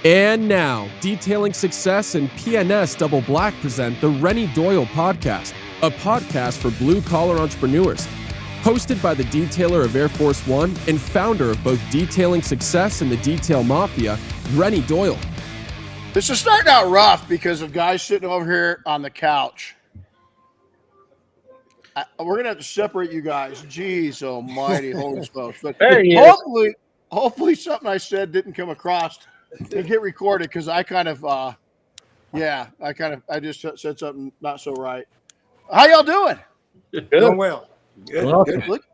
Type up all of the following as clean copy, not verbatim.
And now, Detailing Success and PNS Double Black present the Renny Doyle Podcast, a podcast for blue-collar entrepreneurs. Hosted by the detailer of Air Force One and founder of both Detailing Success and the Detail Mafia, Renny Doyle. This is starting out rough because of guys sitting over here on the couch. We're going to have to separate you guys. Jeez almighty, holy smokes. But hopefully something I said didn't come across and get recorded because I just said something not so right. How y'all doing? Good. Doing well. Good. Look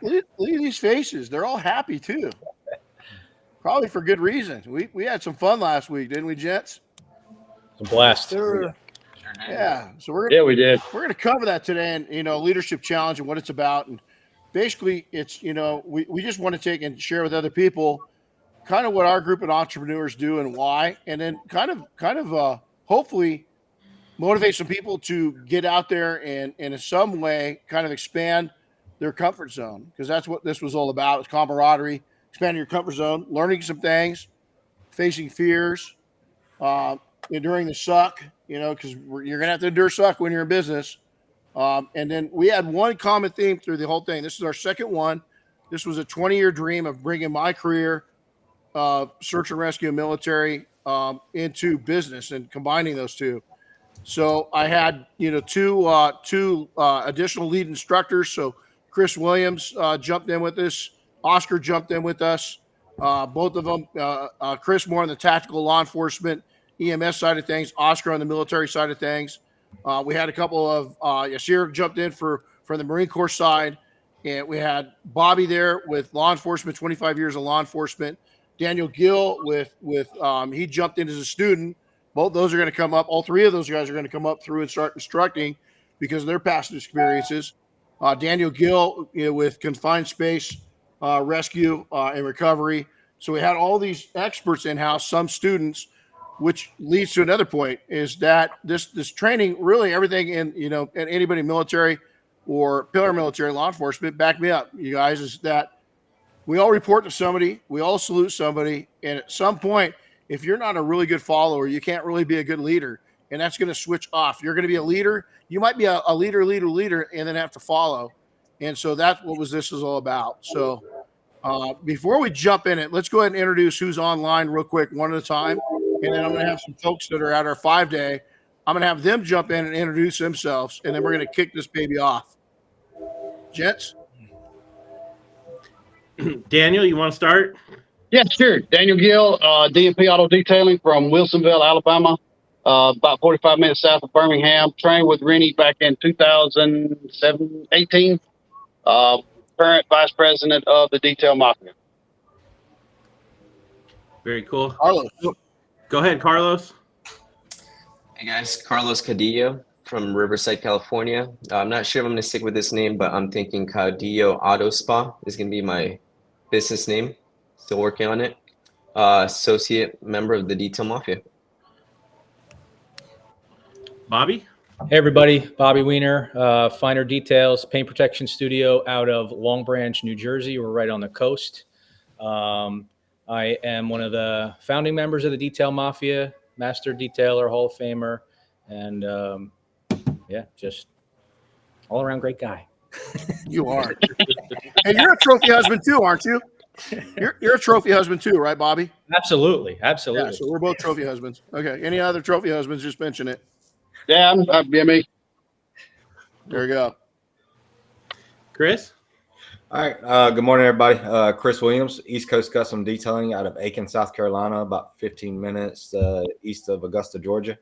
at these faces. They're all happy too. Probably for good reason. We had some fun last week, didn't we, gents? A blast. Sure. Yeah. So we did. We're gonna cover that today, and leadership challenge and what it's about, and basically it's we just want to take and share with other people kind of what our group of entrepreneurs do and why, and then kind of hopefully motivate some people to get out there and in some way kind of expand their comfort zone, because that's what this was all about. It's camaraderie, expanding your comfort zone, learning some things, facing fears, enduring the suck, because you're going to have to endure suck when you're in business. And then we had one common theme through the whole thing. This is our second one. This was a 20-year dream of bringing my career, search and rescue and military, into business and combining those two. So I had, two additional lead instructors. So Chris Williams jumped in with us. Oscar jumped in with us. Both of them, Chris more on the tactical law enforcement EMS side of things, Oscar on the military side of things. We had a couple of Yasir jumped in from the Marine Corps side, and we had Bobby there with law enforcement, 25 years of law enforcement. Daniel Gill with he jumped in as a student. Both those are going to come up. All three of those guys are going to come up through and start instructing because of their past experiences. Daniel Gill with confined space rescue and recovery. So we had all these experts in-house, some students, which leads to another point, is that this training, really everything in, and anybody military or paramilitary law enforcement, back me up, you guys, is that we all report to somebody, we all salute somebody, and at some point, if you're not a really good follower, you can't really be a good leader, and that's going to switch off. You're going to be a leader. You might be a leader, and then have to follow. And so that's what this is all about. So before we jump in it, let's go ahead and introduce who's online real quick, one at a time. And then I'm going to have some folks that are at our 5-day. I'm going to have them jump in and introduce themselves, and then we're going to kick this baby off. Gents? Daniel, you want to start? Yeah, sure. Daniel Gill, DMP Auto Detailing from Wilsonville, Alabama, about 45 minutes south of Birmingham. Trained with Renny back in 2018. Current vice president of the Detail Mafia. Very cool. Carlos. Go ahead, Carlos. Hey guys, Carlos Caudillo from Riverside, California. I'm not sure if I'm going to stick with this name, but I'm thinking Caudillo Auto Spa is going to be my business name. Still working on it. Associate member of the Detail Mafia. Bobby? Hey everybody, Bobby Wiener, Finer Details Paint Protection Studio out of Long Branch, New Jersey. We're right on the coast. I am one of the founding members of the Detail Mafia, Master Detailer, Hall of Famer, and just all around great guy. You are. And you're a trophy husband too, aren't you? You're a trophy husband too, right, Bobby? Absolutely. Yeah, so we're both trophy husbands. Okay. Any other trophy husbands? Just mention it. Yeah, I'm me. There we go. Chris? All right. Good morning, everybody. Chris Williams, East Coast Custom Detailing out of Aiken, South Carolina, about 15 minutes east of Augusta, Georgia.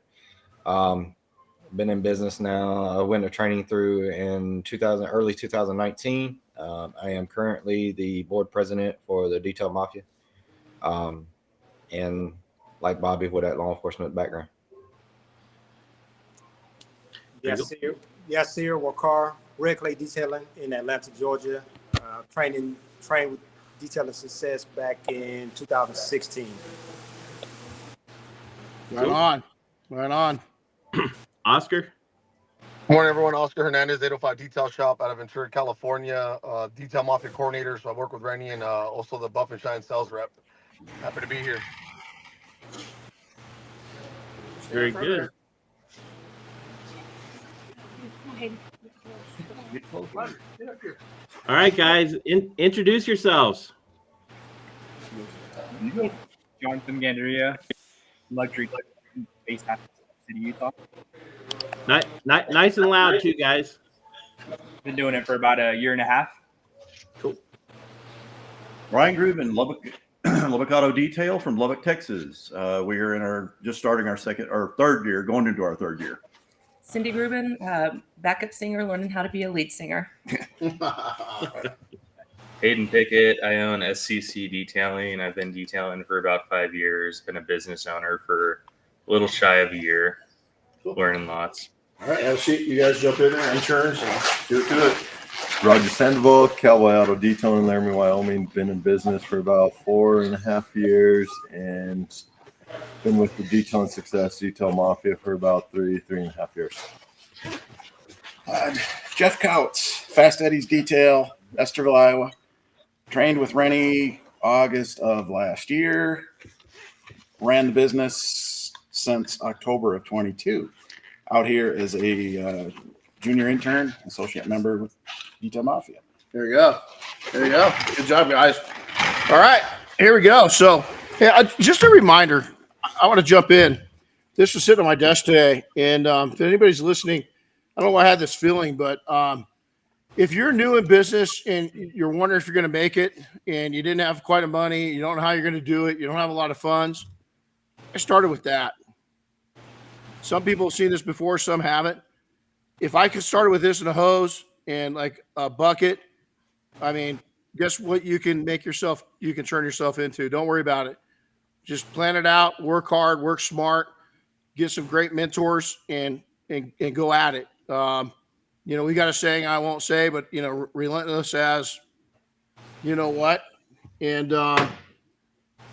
Been in business now. I went to training through in early 2019. I am currently the board president for the Detail Mafia, and like Bobby, with that law enforcement background. Yasir, Waqaar, Red Clay Detailing in Atlanta, Georgia. Trained with Detailing Success back in 2016. Right on. Oscar? Good morning, everyone. Oscar Hernandez, 805 Detail Shop out of Ventura, California. Detail Mafia coordinator, so I work with Renny and also the Buff and Shine sales rep. Happy to be here. Very good. All right, guys, introduce yourselves. Jonathan Gandaria, luxury based out of City, Utah. Nice and loud, too, guys. Been doing it for about a year and a half. Cool. Ryan Grubin, Lubbock Auto Detail from Lubbock, Texas. We are just starting our third year, going into our third year. Cindy Rubin, backup singer, learning how to be a lead singer. Hayden Pickett, I own SCC Detailing. I've been detailing for about 5 years. Been a business owner for a little shy of a year. Cool. Learning lots. All right, have a seat. You guys jump in there, insurance, and do it good. Roger Sandoval, Cowboy Auto Detailing, Laramie, Wyoming. Been in business for about 4.5 years and been with the Detailing Success, Detail Mafia for about 3.5 years. Jeff Couts, Fast Eddie's Detail, Esterville, Iowa. Trained with Renny August of last year. Ran the business since October of 22. Out here as a junior intern, associate member with Detail Mafia. There you go. There you go. Good job, guys. All right, here we go. So, yeah, just a reminder, I want to jump in. This was sitting on my desk today, and if anybody's listening, I don't know why I had this feeling, but if you're new in business and you're wondering if you're going to make it and you didn't have quite a money, you don't know how you're going to do it, you don't have a lot of funds, I started with that. Some people have seen this before, some haven't. If I could start with this and a hose and like a bucket, I mean, guess what you can turn yourself into. Don't worry about it. Just plan it out, work hard, work smart, get some great mentors and go at it. We got a saying I won't say, but relentless as you know what, and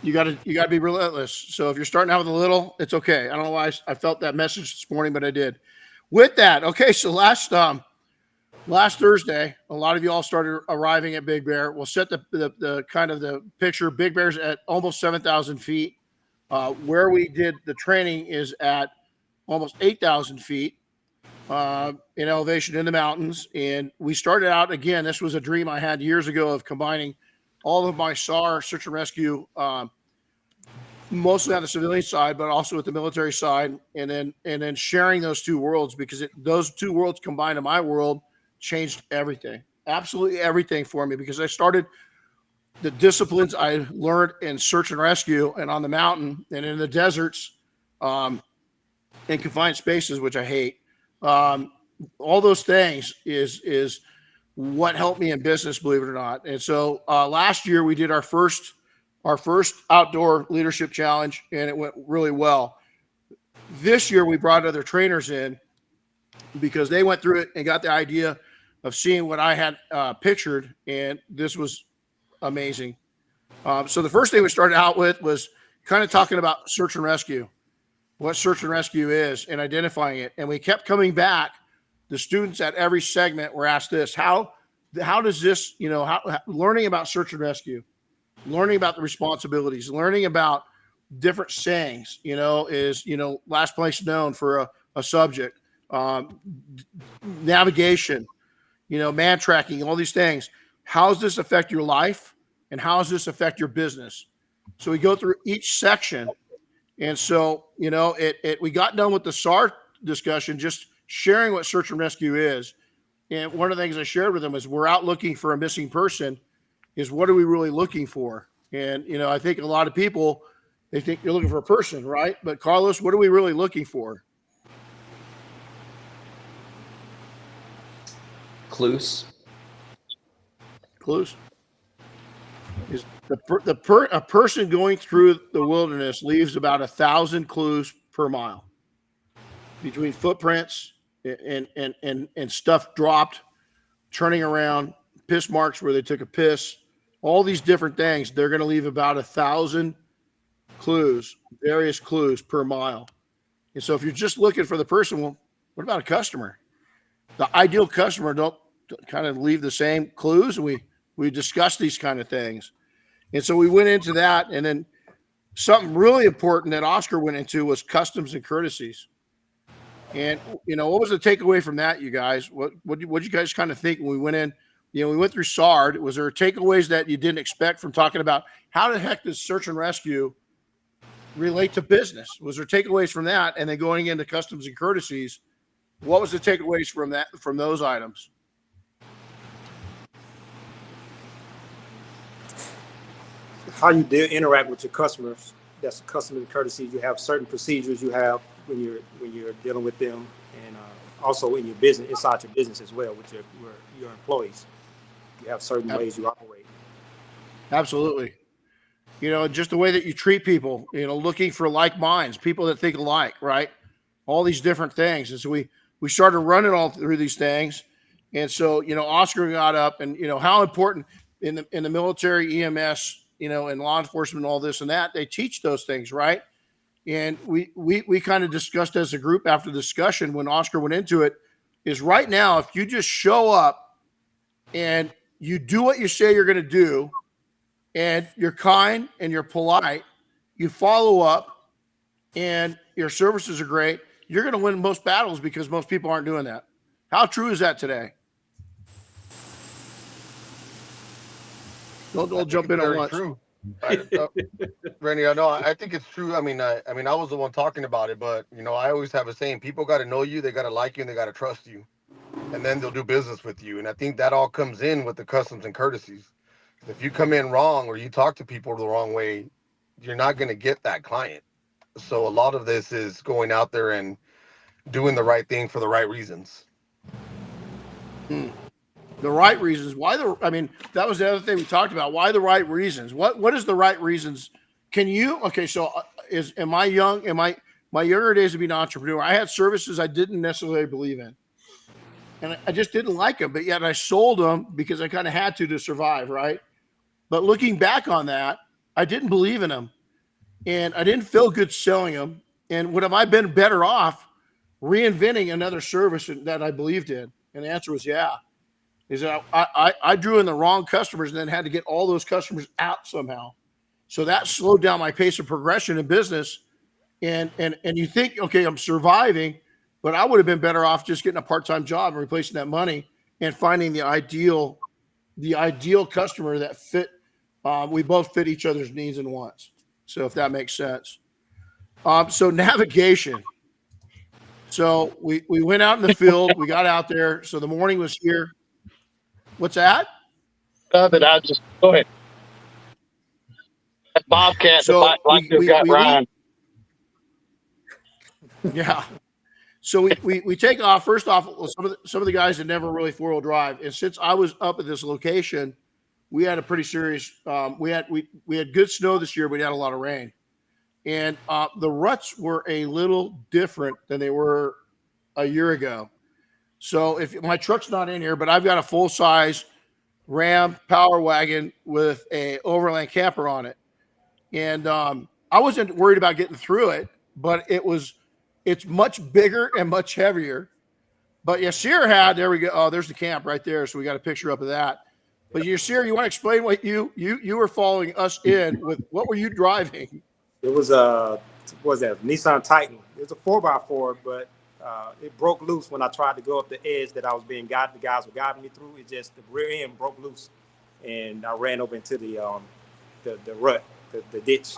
you got to be relentless. So if you're starting out with a little, it's okay. I don't know why I felt that message this morning, but I did. With that, okay. So last Thursday, a lot of you all started arriving at Big Bear. We'll set the kind of the picture. Big Bear's at almost 7,000 feet. Where we did the training is at almost 8,000 feet. In elevation in the mountains. And we started out, again, this was a dream I had years ago of combining all of my SAR search and rescue, mostly on the civilian side, but also with the military side. And then sharing those two worlds, because those two worlds combined in my world changed everything, absolutely everything for me, because I started the disciplines I learned in search and rescue and on the mountain and in the deserts, in confined spaces, which I hate. All those things is what helped me in business, believe it or not. And so last year we did our first outdoor leadership challenge, and it went really well. This year we brought other trainers in because they went through it and got the idea of seeing what I had pictured, and this was amazing. So the first thing we started out with was kind of talking about search and rescue. What search and rescue is and identifying it. And we kept coming back. The students at every segment were asked this: how does this, learning about search and rescue, learning about the responsibilities, learning about different sayings, is, last place known for a subject, navigation, man tracking, all these things. How does this affect your life? And how does this affect your business? So we go through each section. And so, we got done with the SAR discussion, just sharing what search and rescue is. And one of the things I shared with them is we're out looking for a missing person. Is what are we really looking for? And, I think a lot of people, they think you're looking for a person, right? But Carlos, what are we really looking for? Clues. Is a person going through the wilderness leaves about 1,000 clues per mile between footprints and stuff dropped, turning around, piss marks where they took a piss, all these different things. They're going to leave about 1,000 clues, various clues per mile. And so if you're just looking for the person, well, what about a customer? The ideal customer don't kind of leave the same clues. We discussed these kind of things. And so we went into that, and then something really important that Oscar went into was customs and courtesies. And, what was the takeaway from that, you guys? What did you guys kind of think when we went in? We went through SARD. Was there takeaways that you didn't expect from talking about how the heck does search and rescue relate to business? Was there takeaways from that? And then going into customs and courtesies, what was the takeaways from those items? How you interact with your customers. That's customs and courtesies. You have certain procedures you have when you're dealing with them, and also in your business, inside your business as well with your employees. You have certain ways you operate. Absolutely. Just the way that you treat people, looking for like minds, people that think alike, right? All these different things. And so we started running all through these things. And so, Oscar got up and, how important in the military, EMS, and law enforcement, all this and that, they teach those things, right? And we kind of discussed as a group after the discussion when Oscar went into it, is right now, if you just show up and you do what you say you're going to do, and you're kind and you're polite, you follow up, and your services are great, you're going to win most battles because most people aren't doing that. How true is that today? Don't jump in on once. True. Renny, I think it's true. I mean, I was the one talking about it, but I always have a saying: people got to know you, they got to like you, and they got to trust you, and then they'll do business with you. And I think that all comes in with the customs and courtesies. If you come in wrong or you talk to people the wrong way, you're not going to get that client. So a lot of this is going out there and doing the right thing for the right reasons. The right reasons. That was the other thing we talked about. Why the right reasons? What is the right reasons? In my younger days of being an entrepreneur, I had services I didn't necessarily believe in. And I just didn't like them, but yet I sold them because I kind of had to survive, right? But looking back on that, I didn't believe in them. And I didn't feel good selling them. And would have I been better off reinventing another service that I believed in? And the answer was yeah. Is that I drew in the wrong customers and then had to get all those customers out somehow. So that slowed down my pace of progression in business. And you think, okay, I'm surviving, but I would have been better off just getting a part-time job and replacing that money and finding the ideal customer that fit. We both fit each other's needs and wants. So if that makes sense. So navigation. So we went out in the field, we got out there. So the morning was here. What's that? Go ahead. That Bobcat, So we got Ryan. Yeah. So we take off. First off, some of the guys had never really 4-wheel drive, and since I was up at this location, we had a pretty serious. We had good snow this year, but we had a lot of rain, and the ruts were a little different than they were a year ago. So if my truck's not in here, but I've got a full size Ram Power Wagon with a overland camper on it, and I wasn't worried about getting through it, but it's much bigger and much heavier. But Yasir had, there we go. Oh, there's the camp right there. So we got a picture up of that. But Yasir, you want to explain what you were following us in with? What were you driving? It was a Nissan Titan. It was a 4x4, but it broke loose when I tried to go up the edge that I was being guided. The guys were guiding me through. It just, the rear end broke loose, and I ran over into the rut, the ditch.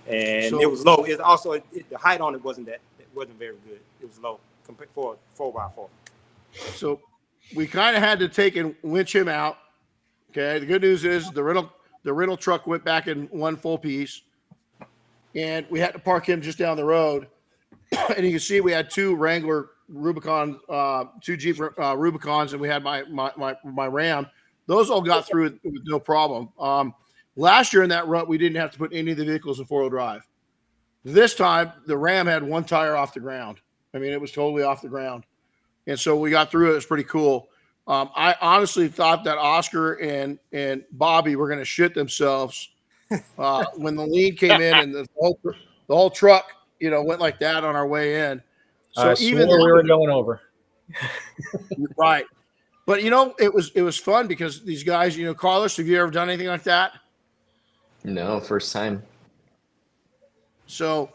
And so, it was low. It also the height on it wasn't very good. It was low compared for a 4x4. So we kind of had to take and winch him out. Okay. The good news is the rental truck went back in one full piece, and we had to park him just down the road. And you can see we had two Wrangler Rubicon, two Jeep Rubicons, and we had my Ram. Those all got through with no problem. Last year in that rut, we didn't have to put any of the vehicles in 4-wheel drive. This time, the Ram had one tire off the ground. I mean, it was totally off the ground. And so we got through it. It was pretty cool. I honestly thought that Oscar and Bobby were going to shit themselves when the lead came in and the whole truck, went like that on our way in. So even we were going over. Right. But, it was fun because these guys, Carlos, have you ever done anything like that? No, first time. So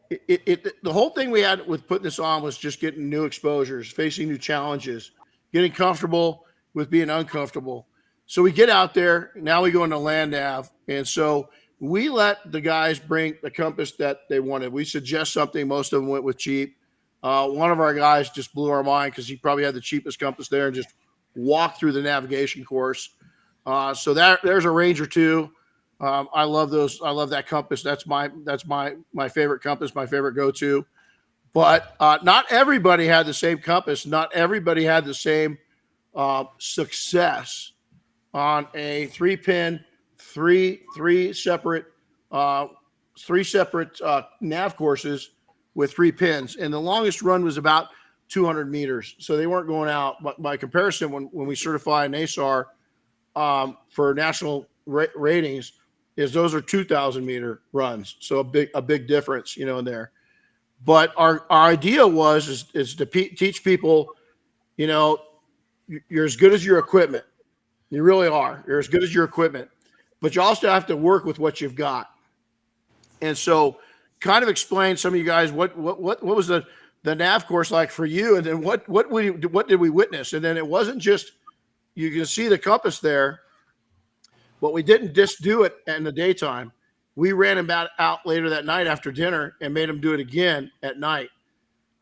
the whole thing we had with putting this on was just getting new exposures, facing new challenges, getting comfortable with being uncomfortable. So we get out there. Now we go into land nav. And so we let the guys bring the compass that they wanted. We suggest something. Most of them went with cheap. One of our guys just blew our mind because he probably had the cheapest compass there and just walked through the navigation course. So there's a Ranger 2. I love those. I love that compass. That's my favorite compass, my favorite go-to. But not everybody had the same compass. Not everybody had the same success on a 3-pin, three separate nav courses with 3 pins, and the longest run was about 200 meters. So they weren't going out. But by comparison, when we certify an ASAR for national ratings, is those are 2,000 meter runs. So a big difference, in there. But our idea is to teach people, you're as good as your equipment. You really are. You're as good as your equipment, but you also have to work with what you've got. And so, kind of explain some of you guys what was the nav course like for you, and then what did we witness? And then it wasn't just you can see the compass there, but we didn't just do it in the daytime. We ran him out later that night after dinner and made him do it again at night.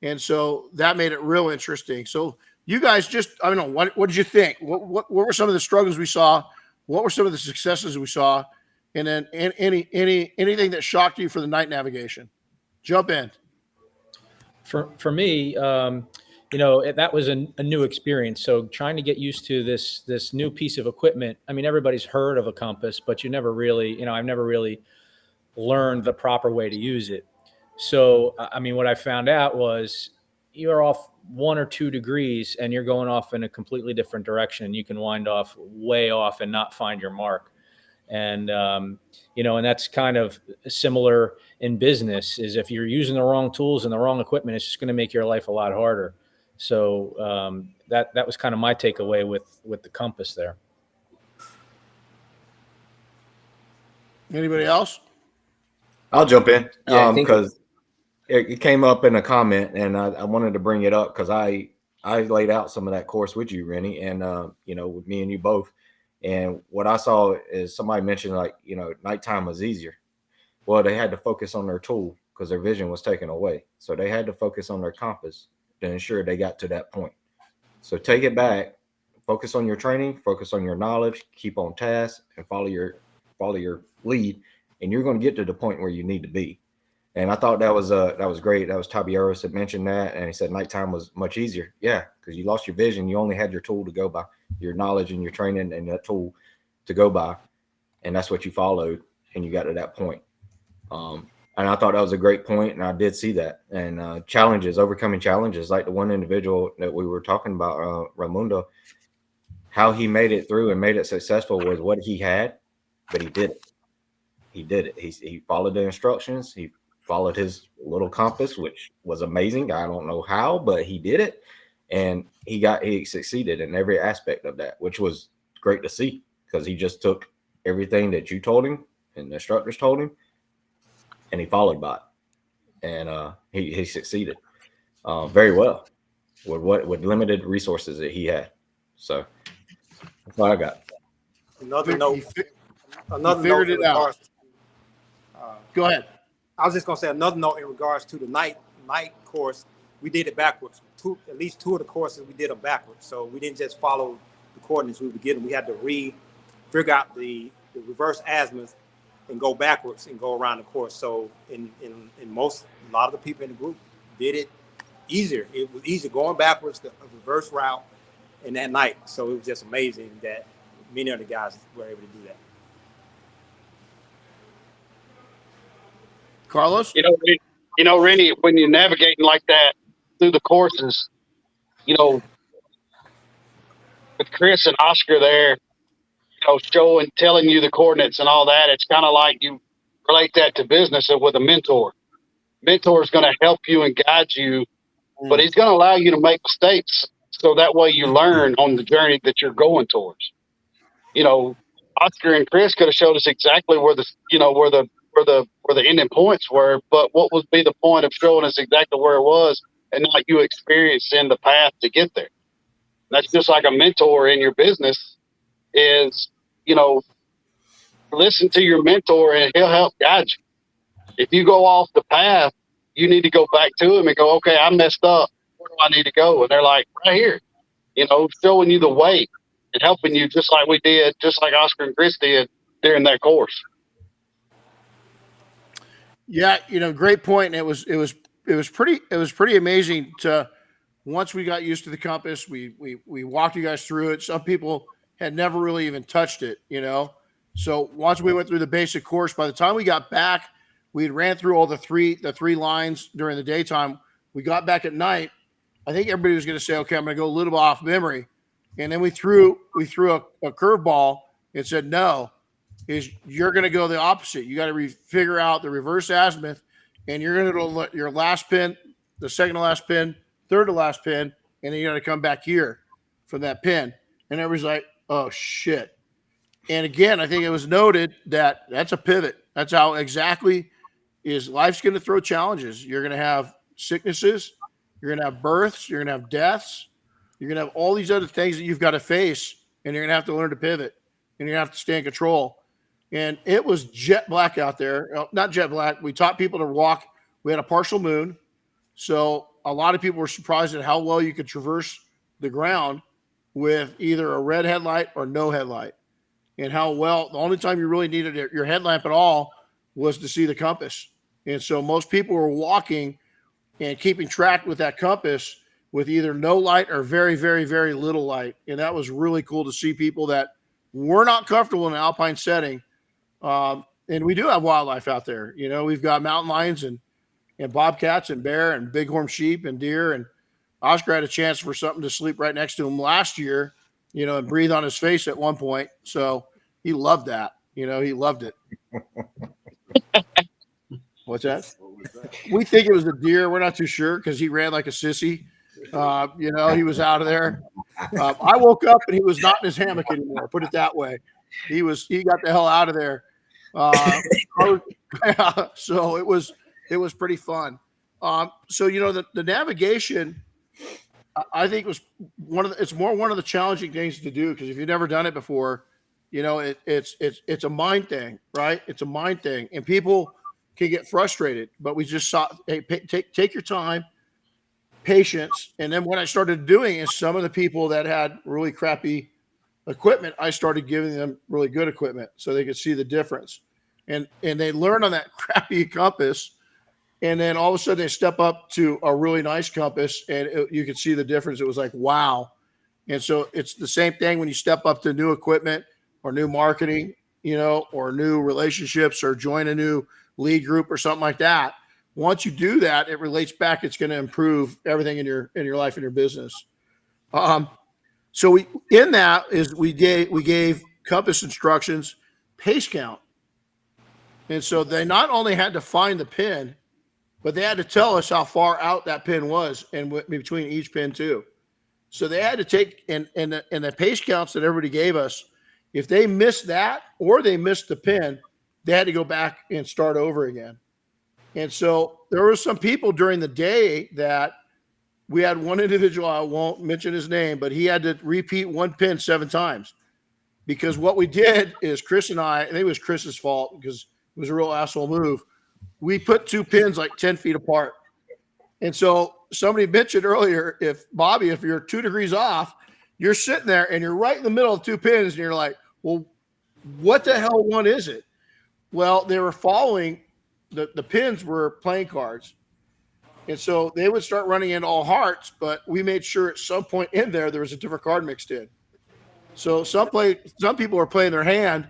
And so that made it real interesting. So you guys I don't know, what did you think? What were some of the struggles we saw? What were some of the successes we saw? And then anything that shocked you for the night navigation? Jump in. For me, that was a new experience. So trying to get used to this new piece of equipment. I mean, everybody's heard of a compass, but you never really, I've never really learned the proper way to use it. So, I mean, what I found out was you're off 1 or 2 degrees and you're going off in a completely different direction. You can wind off way off and not find your mark. And, and that's kind of similar in business, is if you're using the wrong tools and the wrong equipment, it's just going to make your life a lot harder. So that was kind of my takeaway with the compass there. Anybody else? I'll jump in because Yeah, it came up in a comment, and I wanted to bring it up because I laid out some of that course with you, Renny, and with me and you both. And what I saw is somebody mentioned nighttime was easier. Well, they had to focus on their tool because their vision was taken away. So they had to focus on their compass to ensure they got to that point. So take it back, focus on your training, focus on your knowledge, keep on task, and follow your lead, and you're going to get to the point where you need to be. And I thought that was great. That was Tabieros that mentioned that, and he said nighttime was much easier. Yeah, because you lost your vision. You only had your tool to go by, your knowledge and your training and that tool to go by, and that's what you followed, and you got to that point. And I thought that was a great point, and I did see that. And overcoming challenges, like the one individual that we were talking about, Raimundo, how he made it through and made it successful was what he had, but he did it. He did it. He followed the instructions. He followed his little compass, which was amazing. I don't know how, but he did it, and he succeeded in every aspect of that, which was great to see, because he just took everything that you told him and the instructors told him, and he followed by it, and he succeeded very well with limited resources that he had. So that's what I got. Another note. Figured it out. Go ahead. I was just gonna say another note in regards to the night course. We did it backwards. At least 2 of the courses we did them backwards. So we didn't just follow the coordinates we were getting. We had to figure out the reverse azimuth and go backwards and go around the course. So a lot of the people in the group did it easier. It was easier going backwards, the reverse route, in that night. So it was just amazing that many of the guys were able to do that. Carlos? Renny, when you're navigating like that through the courses, with Chris and Oscar there, telling you the coordinates and all that, it's kind of like you relate that to business with a mentor. Mentor is going to help you and guide you, but he's going to allow you to make mistakes so that way you learn on the journey that you're going towards. Oscar and Chris could have showed us exactly where the where the ending points were, but what would be the point of showing us exactly where it was and not you experiencing the path to get there? That's just like a mentor in your business is, listen to your mentor and he'll help guide you. If you go off the path, you need to go back to him and go, okay, I messed up. Where do I need to go? And they're like, right here, showing you the way and helping you just like we did, just like Oscar and Chris did during that course. Yeah, great point. And it was pretty amazing to, once we got used to the compass, we walked you guys through it. Some people had never really even touched it, So once we went through the basic course, by the time we got back, we had ran through all the three lines during the daytime. We got back at night. I think everybody was going to say, okay, I'm going to go a little bit off memory. And then we threw a curveball and said, no, you're going to go the opposite. You got to figure out the reverse azimuth, and you're going to go your last pin, the second to last pin, third to last pin, and then you got to come back here from that pin. And everybody's like, oh, shit. And again, I think it was noted that that's a pivot. That's how exactly is life's going to throw challenges. You're going to have sicknesses. You're going to have births. You're going to have deaths. You're going to have all these other things that you've got to face, and you're going to have to learn to pivot, and you're going to have to stay in control. And it was jet black out there. Not jet black. We taught people to walk. We had a partial moon. So a lot of people were surprised at how well you could traverse the ground with either a red headlight or no headlight. And how well, the only time you really needed your headlamp at all was to see the compass. And so most people were walking and keeping track with that compass with either no light or very, very, very little light. And that was really cool to see people that were not comfortable in an alpine setting. And we do have wildlife out there. We've got mountain lions and bobcats and bear and bighorn sheep and deer. And Oscar had a chance for something to sleep right next to him last year, and breathe on his face at one point. So he loved that. He loved it. What's that? We think it was a deer. We're not too sure because he ran like a sissy. He was out of there. I woke up and he was not in his hammock anymore. Put it that way. He got the hell out of there. So it was pretty fun. So the navigation, I think was one of the challenging things to do, because if you've never done it before, it's a mind thing, right? It's a mind thing, and people can get frustrated. But we just saw, hey, take your time, patience, and then what I started doing is some of the people that had really crappy equipment, I started giving them really good equipment so they could see the difference, and they learn on that crappy compass. And then all of a sudden they step up to a really nice compass, and you could see the difference. It was like, wow. And so it's the same thing when you step up to new equipment or new marketing, or new relationships, or join a new lead group or something like that. Once you do that, it relates back. It's going to improve everything in your life and your business. So we gave compass instructions, pace count. And so they not only had to find the pin, but they had to tell us how far out that pin was, and between each pin too. So they had to take, and the pace counts that everybody gave us, if they missed that or they missed the pin, they had to go back and start over again. And so there were some people during the day that we had one individual, I won't mention his name, but he had to repeat one pin 7 times, because what we did is I think it was Chris's fault because it was a real asshole move. We put 2 pins like 10 feet apart. And so somebody mentioned earlier, if you're 2 degrees off, you're sitting there and you're right in the middle of 2 pins, and you're like, well, what the hell one is it? Well, they were following the pins were playing cards. And so they would start running into all hearts, but we made sure at some point in there was a different card mixed in. So some people were playing their hand,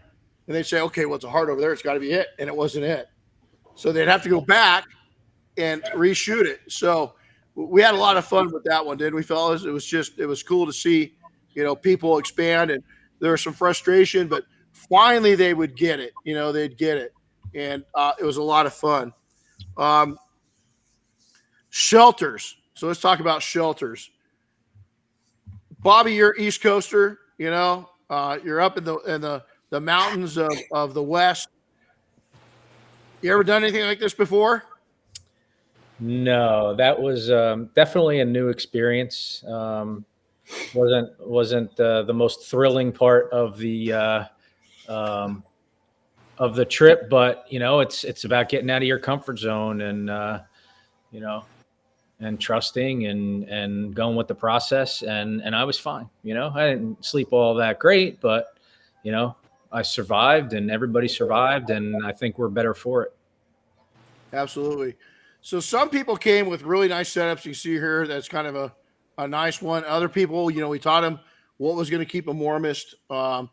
and they'd say, okay, well, it's a heart over there. It's got to be it. And it wasn't it. So they'd have to go back and reshoot it. So we had a lot of fun with that one, didn't we, fellas? It was cool to see, people expand, and there was some frustration, but finally they would get it. They'd get it. And it was a lot of fun. Shelters. So let's talk about shelters. Bobby, you're East Coaster, you're up in the mountains of the West. You ever done anything like this before? No, that was definitely a new experience. Wasn't the most thrilling part of the trip, but it's about getting out of your comfort zone and and trusting and going with the process. And I was fine. I didn't sleep all that great, but I survived and everybody survived, and I think we're better for it. Absolutely. So some people came with really nice setups. You see here, that's kind of a nice one. Other people, we taught them what was going to keep them warmest, and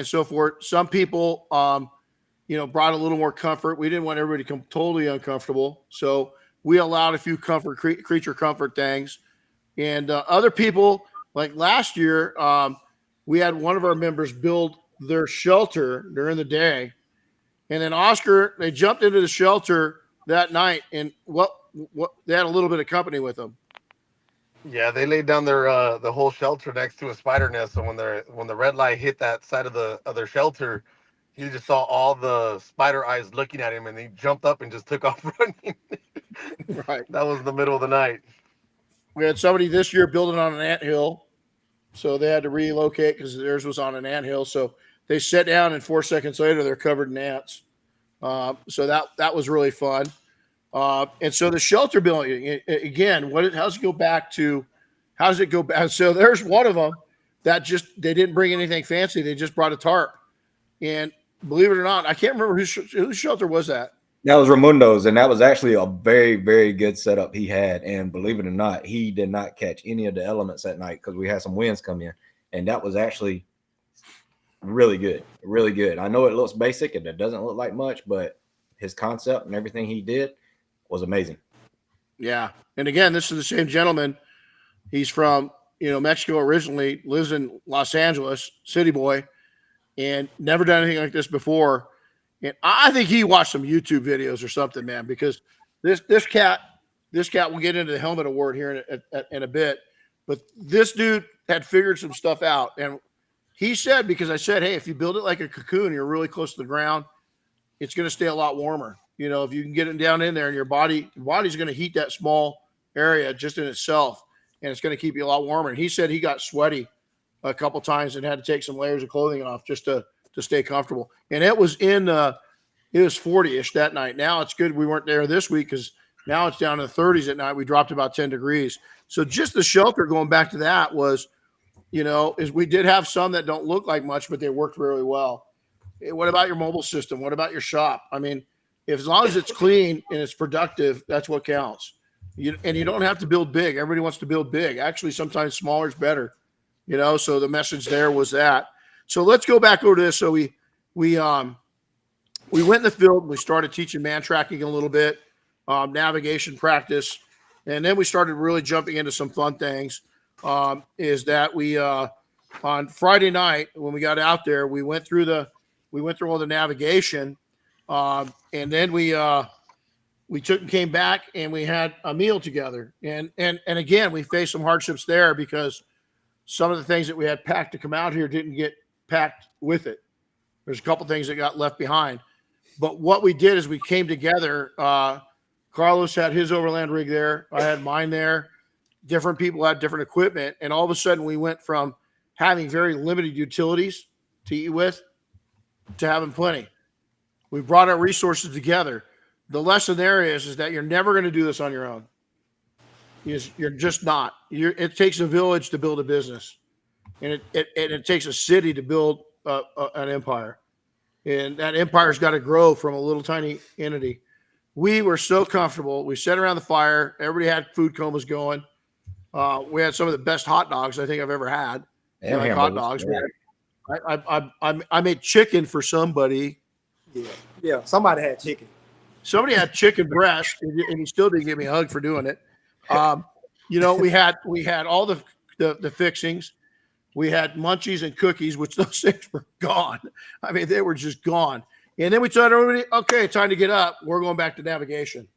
so forth. Some people, brought a little more comfort. We didn't want everybody to come totally uncomfortable, so we allowed a few creature comfort things. And other people, like last year, we had one of our members build their shelter during the day, and then Oscar, they jumped into the shelter that night, and what they had a little bit of company with them. Yeah, they laid down their the whole shelter next to a spider nest. So when the red light hit that side of their shelter, he just saw all the spider eyes looking at him, and he jumped up and just took off running. Right. That was the middle of the night. We had somebody this year building on an anthill, so they had to relocate because theirs was on an anthill. So they sat down, and 4 seconds later, they're covered in ants. So that was really fun. And so the shelter building, again, how does it go back? So there's one of them that they didn't bring anything fancy. They just brought a tarp. And believe it or not, I can't remember whose shelter was that. That was Raimundo's, and that was actually a very, very good setup he had. And believe it or not, he did not catch any of the elements that night because we had some winds come in. And that was actually really good, really good. I know it looks basic and it doesn't look like much, but his concept and everything he did was amazing. Yeah. And again, this is the same gentleman. He's from, Mexico originally, lives in Los Angeles, city boy, and never done anything like this before. And I think he watched some YouTube videos or something, man, because this cat will get into the helmet award here in a bit. But this dude had figured some stuff out. And he said, because I said, hey, if you build it like a cocoon, you're really close to the ground, it's going to stay a lot warmer. If you can get it down in there, and your body's going to heat that small area just in itself, and it's going to keep you a lot warmer. And he said he got sweaty a couple times and had to take some layers of clothing off just to stay comfortable. And it was it was 40-ish that night. Now it's good we weren't there this week because now it's down in the 30s at night. We dropped about 10 degrees. So just the shelter, going back to that, was, is we did have some that don't look like much, but they worked really well. What about your mobile system? What about your shop? I mean, as long as it's clean and it's productive, that's what counts. And you don't have to build big. Everybody wants to build big. Actually, sometimes smaller is better. So the message there was that. So let's go back over to this. So we went in the field and we started teaching man tracking a little bit, navigation practice, and then we started really jumping into some fun things. Is that we on Friday night when we got out there, we went through all the navigation, and then we took and came back and we had a meal together. And again, we faced some hardships there because some of the things that we had packed to come out here didn't get packed with it. There's a couple things that got left behind. But what we did is we came together. Carlos had his overland rig there. I had mine there. Different people had different equipment. And all of a sudden we went from having very limited utilities to eat with to having plenty. We brought our resources together. The lesson there is that you're never going to do this on your own. You're just not. It takes a village to build a business, and it takes a city to build an empire, and that empire's got to grow from a little tiny entity. We were so comfortable. We sat around the fire. Everybody had food comas going. We had some of the best hot dogs I think I've ever had. Like hot dogs. I made chicken for somebody. Yeah. Somebody had chicken. Somebody had chicken breast, and he still didn't give me a hug for doing it. We had all the fixings. We had munchies and cookies, which those things were gone. I mean, they were just gone. And then we told everybody, okay, time to get up. We're going back to navigation.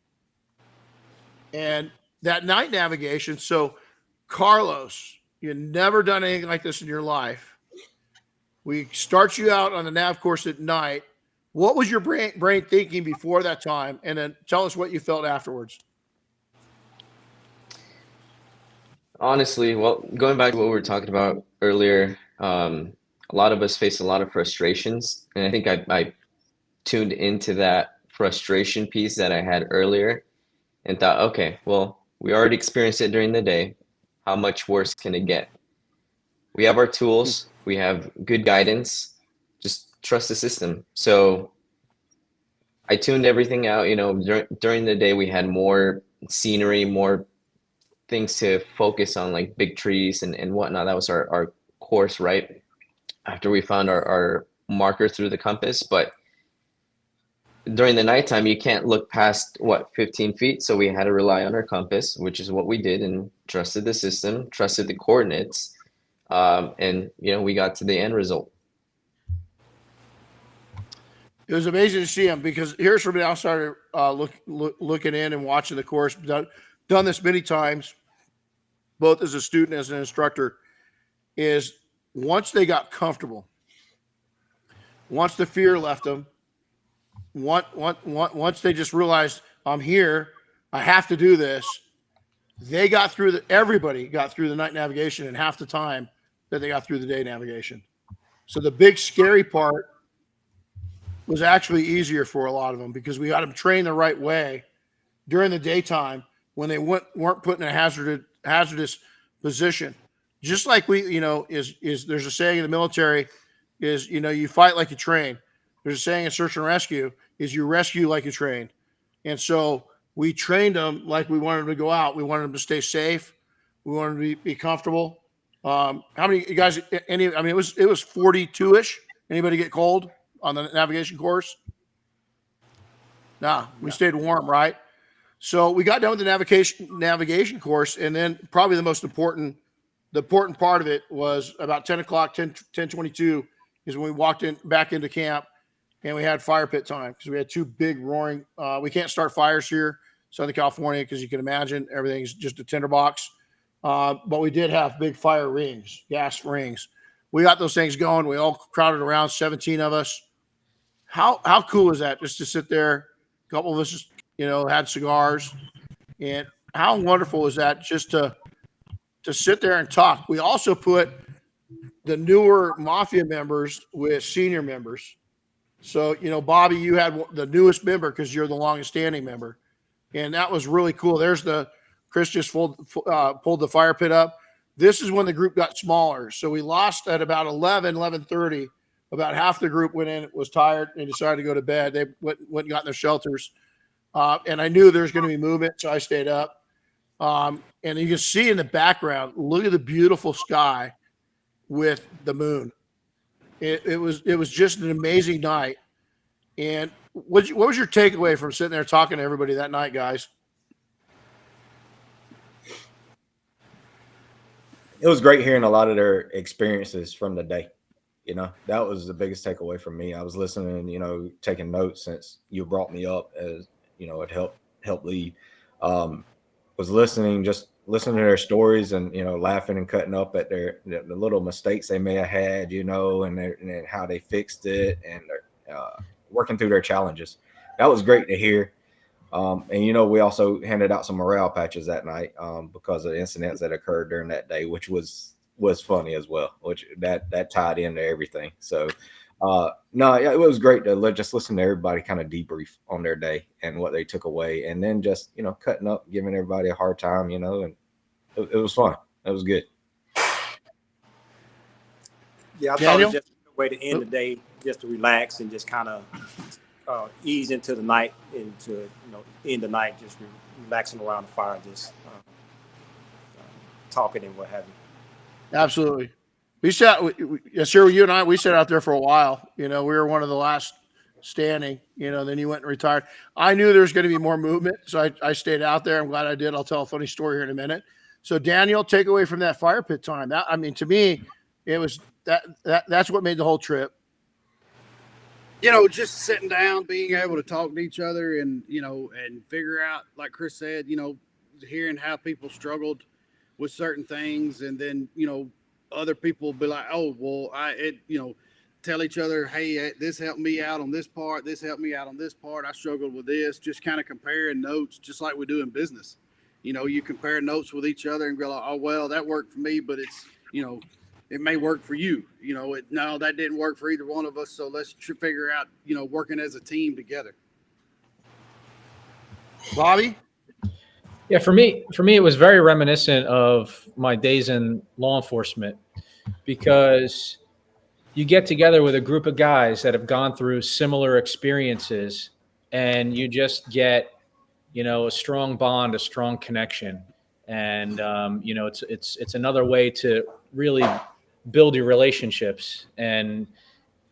And that night navigation. So Carlos, you've never done anything like this in your life. We start you out on the nav course at night. What was your brain thinking before that time? And then tell us what you felt afterwards. Honestly, well, going back to what we were talking about earlier, a lot of us face a lot of frustrations, and I think I tuned into that frustration piece that I had earlier and thought, okay, well, we already experienced it during the day. How much worse can it get? We have our tools, we have good guidance, just trust the system. So I tuned everything out. During the day, we had more scenery, more things to focus on, like big trees and whatnot. That was our course, right? After we found our marker through the compass. But during the nighttime, you can't look past 15 feet. So we had to rely on our compass, which is what we did, and trusted the system, trusted the coordinates. And we got to the end result. It was amazing to see him, because here's from the outsider looking in and watching the course. Done this many times, both as a student as an instructor. Is once they got comfortable, once the fear left them, once they just realized, I'm here, I have to do this, they got through everybody got through the night navigation in half the time that they got through the day navigation. So the big scary part was actually easier for a lot of them, because we got them trained the right way during the daytime when they weren't put in a hazardous position. Just like there's a saying in the military is, you fight like you train. There's a saying in search and rescue is you rescue like you train. And so we trained them like we wanted them to go out. We wanted them to stay safe. We wanted them to be comfortable. How many you guys, it was 42-ish. Anybody get cold on the navigation course? Nah, we stayed warm, right? So we got done with the navigation course, and then probably the important part of it was about 10 o'clock, 10:22 is when we walked back into camp, and we had fire pit time, because we had two big roaring. We can't start fires here, Southern California, because you can imagine everything's just a tinderbox. But we did have big fire rings, gas rings. We got those things going. We all crowded around, 17 of us. How cool is that, just to sit there? A couple of us, had cigars, and how wonderful is that just to sit there and talk. We also put the newer Mafia members with senior members. So, Bobby, you had the newest member because you're the longest standing member. And that was really cool. There's Chris just pulled the fire pit up. This is when the group got smaller. So we lost at about 11:30. About half the group went in, was tired, and decided to go to bed. They went and got in their shelters. And I knew there was going to be movement, so I stayed up. And you can see in the background, look at the beautiful sky with the moon. It was just an amazing night. And what was your takeaway from sitting there talking to everybody that night, guys? It was great hearing a lot of their experiences from the day. That was the biggest takeaway from me. I was listening, taking notes since you brought me up, as it helped lead. Was listening to their stories, and laughing and cutting up at the little mistakes they may have had, and how they fixed it, and working through their challenges. That was great to hear. And we also handed out some morale patches that night because of the incidents that occurred during that day, which was funny as well, which that tied into everything. So no, yeah, it was great to just listen to everybody kind of debrief on their day and what they took away, and then just cutting up, giving everybody a hard time, and it was fun. It was good. Yeah, I thought it was just a way to end the day, just to relax and just kind of ease into the night, into end the night, just relaxing around the fire, just talking and what have you. Absolutely. We sat, Yasir, you and I, we sat out there for a while. We were one of the last standing. Then you went and retired. I knew there was going to be more movement, so I stayed out there. I'm glad I did. I'll tell a funny story here in a minute. So, Daniel, take away from that fire pit time. To me, it was that's what made the whole trip. Just sitting down, being able to talk to each other, and and figure out, like Chris said, hearing how people struggled with certain things, and then other people will be like, oh well, tell each other, hey, this helped me out on this part. This helped me out on this part. I struggled with this. Just kind of comparing notes, just like we do in business. You know, you compare notes with each other and go like, oh, well, that worked for me, but it's, you know, it may work for you. You know, no, that didn't work for either one of us. So let's figure out, you know, working as a team together. Bobby? Yeah, for me, it was very reminiscent of my days in law enforcement, because you get together with a group of guys that have gone through similar experiences, and you just get, you know, a strong bond, a strong connection. And, you know, it's another way to really build your relationships. And,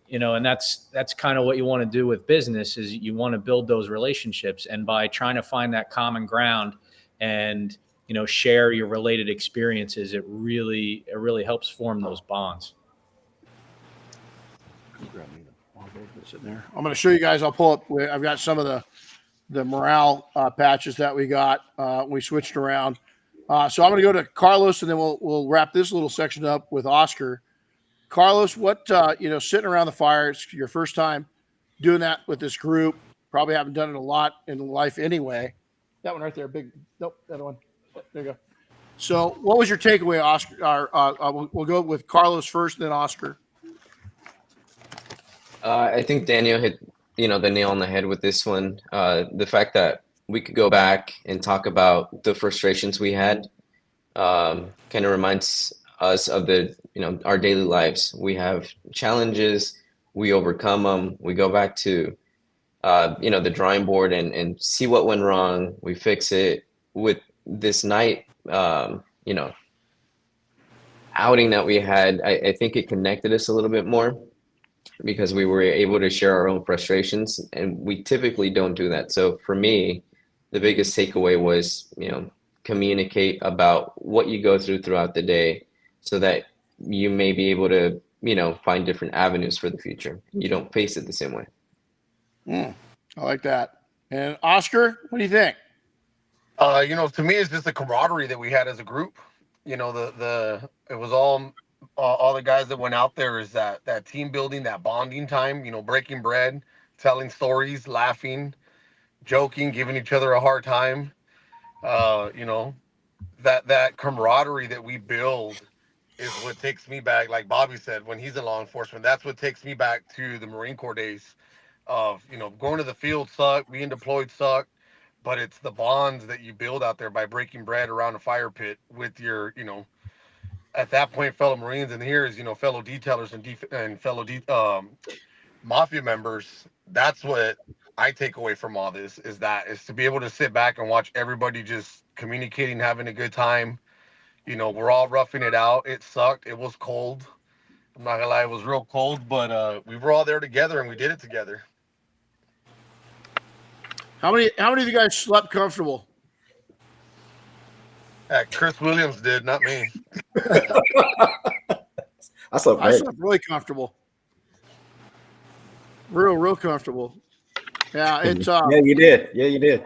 you know, and that's kind of what you want to do with business, is you want to build those relationships. And by trying to find that common ground and, you know, share your related experiences, it really helps form those bonds. I'm going to show you guys. I'll pull up. I've got some of the morale patches that we got. We switched around. So I'm going to go to Carlos, and then we'll wrap this little section up with Oscar. Carlos, what, you know, sitting around the fire, it's your first time doing that with this group. Probably haven't done it a lot in life anyway. That one right there, big. Nope, that one. There you go. So what was your takeaway, Oscar? We'll go with Carlos first, and then Oscar. I think Daniel hit, you know, the nail on the head with this one. The fact that we could go back and talk about the frustrations we had kind of reminds us of the, you know, our daily lives. We have challenges, we overcome them, we go back to, you know, the drawing board and see what went wrong, we fix it. With this night, you know, outing that we had, I think it connected us a little bit more, because we were able to share our own frustrations, and we typically don't do that. So for me, the biggest takeaway was, you know, communicate about what you go through throughout the day, so that you may be able to, you know, find different avenues for the future. You don't face it the same way. I like that. And Oscar, what do you think? You know, to me, it's just the camaraderie that we had as a group. You know, it was all the guys that went out there, is that team building, that bonding time, you know, breaking bread, telling stories, laughing, joking, giving each other a hard time. You know, that camaraderie that we build is what takes me back. Like Bobby said, when he's in law enforcement, that's what takes me back to the Marine Corps days of, you know, going to the field sucked, being deployed sucked, but it's the bonds that you build out there by breaking bread around a fire pit with your, you know, at that point, fellow Marines, and here is, you know, fellow detailers and fellow mafia members. That's what I take away from all this, is to be able to sit back and watch everybody just communicating, having a good time. You know, we're all roughing it out. It sucked. It was cold. I'm not gonna lie, it was real cold, but we were all there together and we did it together. How many of you guys slept comfortable? Chris Williams did, not me. I slept really comfortable. Real comfortable. Yeah, it's yeah, you did. Yeah, you did.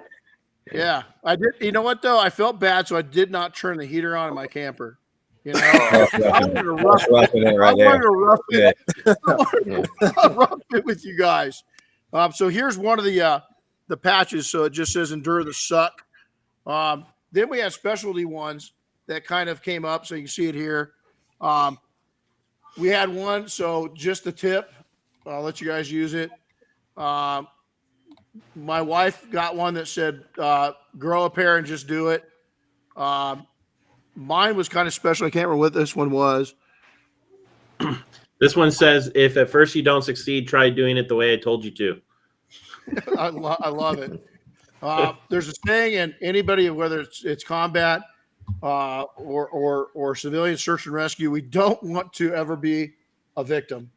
Yeah, I did. You know what though? I felt bad, so I did not turn the heater on in my camper. You know, I wanted to rough it with you guys. So here's one of the patches. So it just says endure the suck. Then we have specialty ones that kind of came up, so you can see it here. We had one, so just the tip. I'll let you guys use it. My wife got one that said, grow a pair and just do it. Mine was kind of special. I can't remember what this one was. This one says, if at first you don't succeed, try doing it the way I told you to. I love it. There's a saying, and anybody, whether it's combat or civilian search and rescue, we don't want to ever be a victim.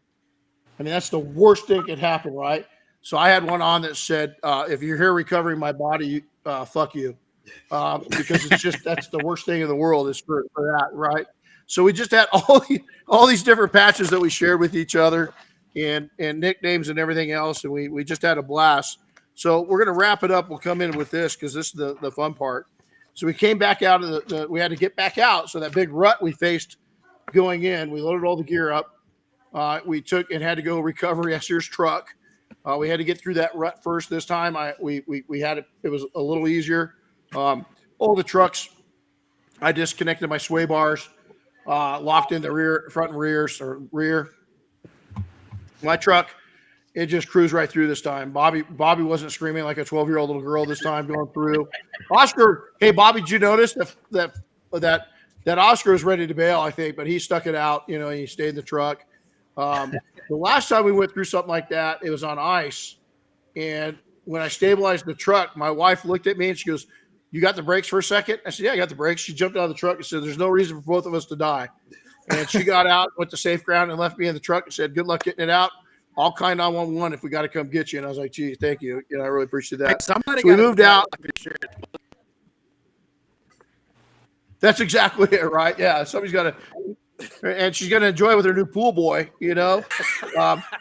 I mean, that's the worst thing that could happen, right? So I had one on that said, if you're here recovering my body, fuck you. Because it's just, that's the worst thing in the world is for that, right? So we just had all these different patches that we shared with each other and nicknames and everything else. And we just had a blast. So we're going to wrap it up. We'll come in with this because this is the fun part. So we came back out of we had to get back out. So that big rut we faced going in, we loaded all the gear up. We took and had to go recover Yasir's truck. We had to get through that rut first this time. We had it. It was a little easier. All the trucks, I disconnected my sway bars, locked in the rear, front and rear. My truck, it just cruised right through this time. Bobby wasn't screaming like a 12-year-old little girl this time going through. Oscar, hey Bobby, did you notice that Oscar was ready to bail? I think, but he stuck it out. You know, he stayed in the truck. The last time we went through something like that, it was on ice, and when I stabilized the truck, my wife looked at me and she goes, "You got the brakes for a second?" I said, "Yeah, I got the brakes." She jumped out of the truck and said, "There's no reason for both of us to die." And she got out, went to safe ground, and left me in the truck and said, "Good luck getting it out. I'll call 911 if we got to come get you." And I was like, "Gee, thank you. You know, I really appreciate that." Hey, somebody so we gotta moved out. That's exactly it, right? Yeah, somebody's got to, and she's going to enjoy it with her new pool boy, you know.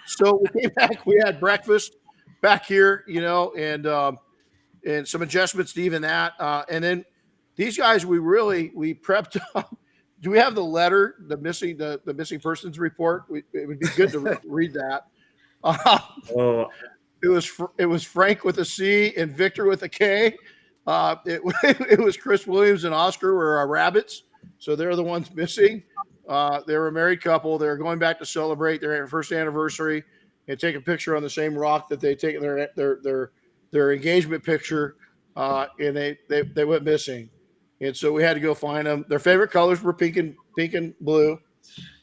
So we came back. We had breakfast back here, you know, and some adjustments to even that. And then these guys, we prepped. Do we have the letter, the missing persons report? It would be good to read that. It was Frank with a C and Victor with a K. It was Chris Williams and Oscar were our rabbits, so they're the ones missing. They were a married couple. They're going back to celebrate their first anniversary and take a picture on the same rock that they taken their engagement picture, and they went missing. And so we had to go find them. Their favorite colors were pink and blue.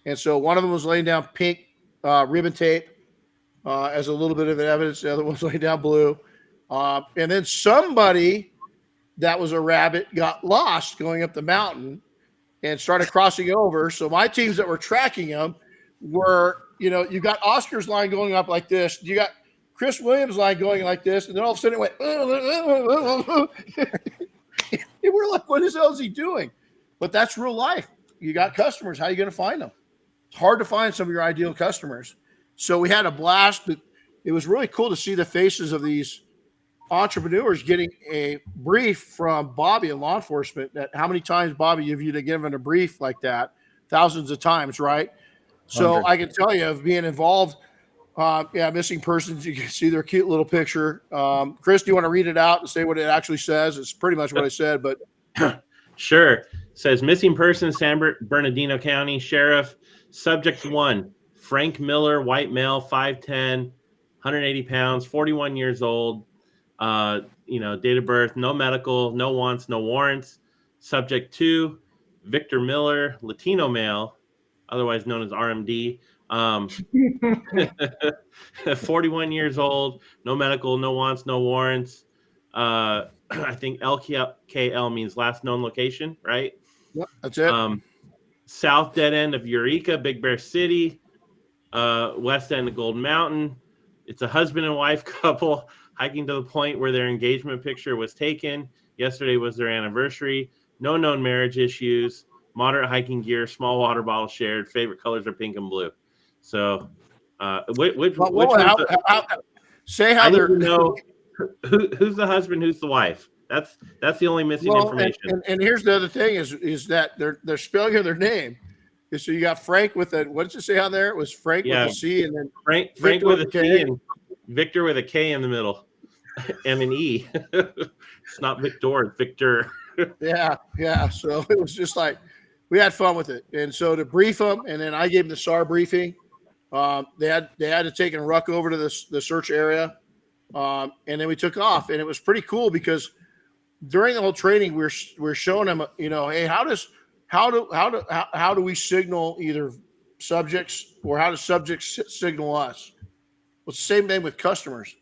And so one of them was laying down pink ribbon tape as a little bit of evidence. The other one was laying down blue. And then somebody that was a rabbit got lost going up the mountain and started crossing over. So my teams that were tracking them were, you know, you got Oscar's line going up like this. You got Chris Williams' line going like this. And then all of a sudden it went, and we're like, what the hell is he doing? But that's real life. You got customers. How are you going to find them? It's hard to find some of your ideal customers. So we had a blast. It was really cool to see the faces of these entrepreneurs getting a brief from Bobby in law enforcement. That how many times, Bobby, have you given a brief like that? Thousands of times, right? So 100. I can tell you of being involved. Missing persons. You can see their cute little picture. Chris, do you want to read it out and say what it actually says? It's pretty much what I said, but sure. It says missing person, San Bernardino County Sheriff. Subject 1, Frank Miller, white male, 5'10", 180 pounds, 41 years old. Date of birth, no medical, no wants, no warrants. Subject 2, Victor Miller, Latino male, otherwise known as RMD. 41 years old, no medical, no wants, no warrants. I think LKL means last known location, right? Yep, that's it. South dead end of Eureka, Big Bear City, west end of Golden Mountain. It's a husband and wife couple hiking to the point where their engagement picture was taken. Yesterday was their anniversary. No known marriage issues. Moderate hiking gear, small water bottle shared. Favorite colors are pink and blue. So, say how they're know who's the husband, who's the wife. That's the only missing information. And here's the other thing is that they're spelling their name. So you got Frank with a, what did you say on there? It was Frank with a C and then Frank with a C and Victor with a K in the middle and an E. It's not Victor, it's Victor. Yeah. So it was just like we had fun with it. And so to brief them, and then I gave them the SAR briefing. They had to take and ruck over to the search area, and then we took off. And it was pretty cool because during the whole training, we're showing them, hey, how do we signal either subjects or how do subjects signal us? Well, it's the same thing with customers.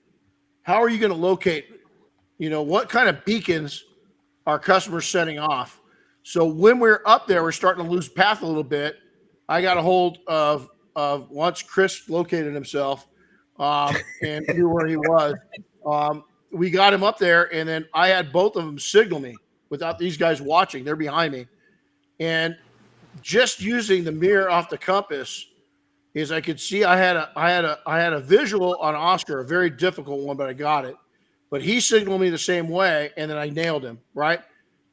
How are you going to locate, what kind of beacons are customers setting off? So when we're up there, we're starting to lose path a little bit. I got a hold of once Chris located himself and knew where he was. We got him up there, and then I had both of them signal me without these guys watching. They're behind me. And just using the mirror off the compass is I could see I had a visual on Oscar, a very difficult one, but I got it. But he signaled me the same way, and then I nailed him, right?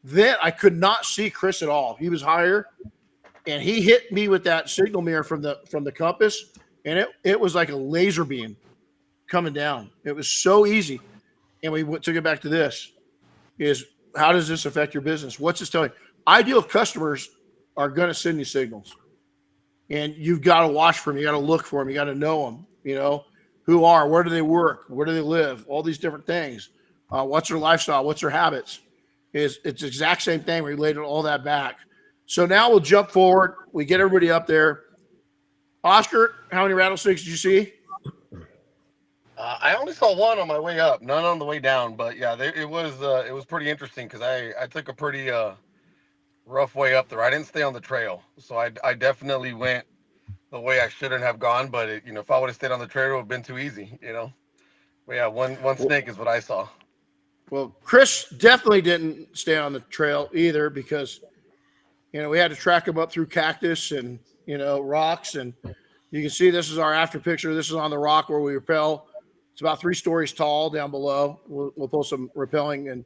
Then I could not see Chris at all. He was higher, and he hit me with that signal mirror from the compass, and it was like a laser beam coming down. It was so easy. And we took it back to this is how does this affect your business? What's this telling you? Ideal customers are going to send you signals, and you've got to watch for them. You got to look for them. You got to know them, where do they work? Where do they live? All these different things. What's their lifestyle? What's their habits? It's the exact same thing. We related all that back. So now we'll jump forward. We get everybody up there. Oscar, how many rattlesnakes did you see? I only saw one on my way up, none on the way down. But yeah, it was pretty interesting because I took a pretty rough way up there. I didn't stay on the trail, so I definitely went the way I shouldn't have gone. But if I would have stayed on the trail, it would have been too easy. But yeah, one snake is what I saw. Well, Chris definitely didn't stay on the trail either because, we had to track him up through cactus and, rocks. And you can see this is our after picture. This is on the rock where we rappel. It's about 3 stories tall down below. We'll pull some rappelling and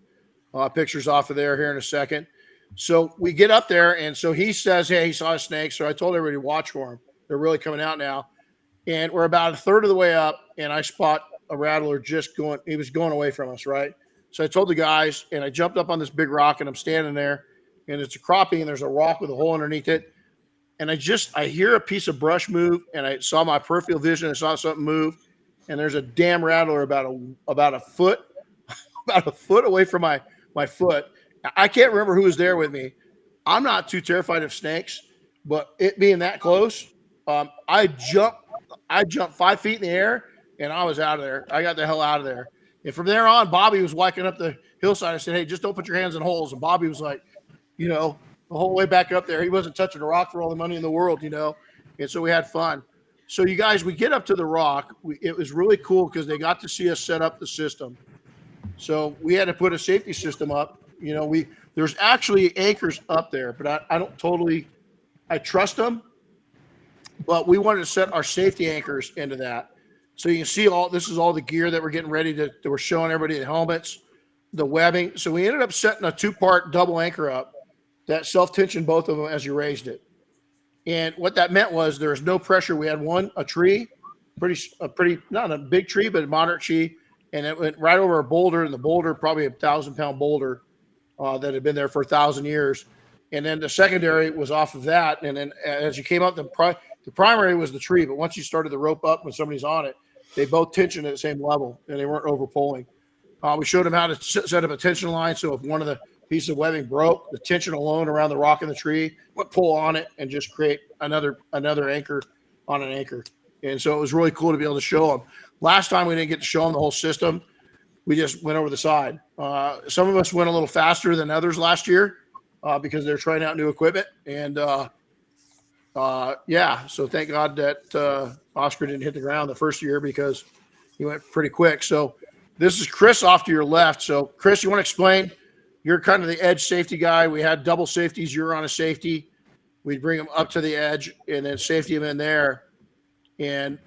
pictures off of there here in a second. So we get up there, and so he says, hey, he saw a snake. So I told everybody to watch for him. They're really coming out now. And we're about a third of the way up, and I spot a rattler he was going away from us, right? So I told the guys, and I jumped up on this big rock, and I'm standing there, and it's a crappie, and there's a rock with a hole underneath it. And I hear a piece of brush move, and I saw my peripheral vision. I saw something move, and there's a damn rattler about a foot away from my foot. I can't remember who was there with me. I'm not too terrified of snakes, but it being that close, I jumped 5 feet in the air, and I was out of there. I got the hell out of there. And from there on, Bobby was walking up the hillside. I said, hey, just don't put your hands in holes. And Bobby was like, the whole way back up there, he wasn't touching a rock for all the money in the world, And so we had fun. So you guys, we get up to the rock. It was really cool because they got to see us set up the system. So we had to put a safety system up. There's actually anchors up there, but I trust them. But we wanted to set our safety anchors into that. So you can see this is all the gear that we're getting ready that we're showing everybody, the helmets, the webbing. So we ended up setting a 2-part double anchor up that self-tensioned both of them as you raised it. And what that meant was there was no pressure. We had a tree, pretty not a big tree, but a moderate tree, and it went right over a boulder, and the boulder, probably a 1,000-pound boulder that had been there for 1,000 years. And then the secondary was off of that. And then as you came up, the primary was the tree, but once you started the rope up when somebody's on it, they both tensioned at the same level, and they weren't over pulling. We showed them how to set up a tension line. So if one of the pieces of webbing broke, the tension alone around the rock and the tree would pull on it and just create another anchor on an anchor. And so it was really cool to be able to show them. Last time we didn't get to show them the whole system. We just went over the side. Some of us went a little faster than others last year because they're trying out new equipment. And so thank God that Oscar didn't hit the ground the first year because he went pretty quick. So this is Chris off to your left. So Chris, you want to explain? You're kind of the edge safety guy. We had double safeties. You're on a safety. We'd bring them up to the edge and then safety them in there. And,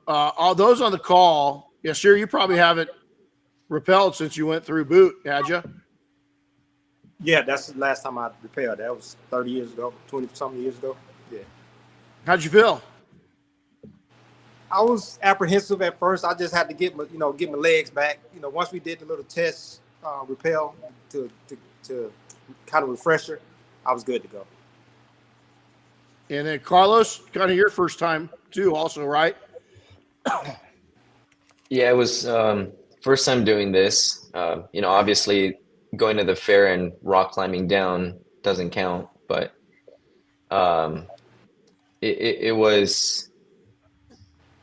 all those on the call, Yasir, you probably haven't rappelled since you went through boot, had you? Yeah, that's the last time I rappelled. That was 30 years ago, 20-something years ago. Yeah. How'd you feel? I was apprehensive at first. I just had to get my legs back. Once we did the little test rappel to kind of refresher, I was good to go. And then Carlos, kind of your first time too, also, right? Yeah, it was first time doing this. Obviously going to the fair and rock climbing down doesn't count, but it was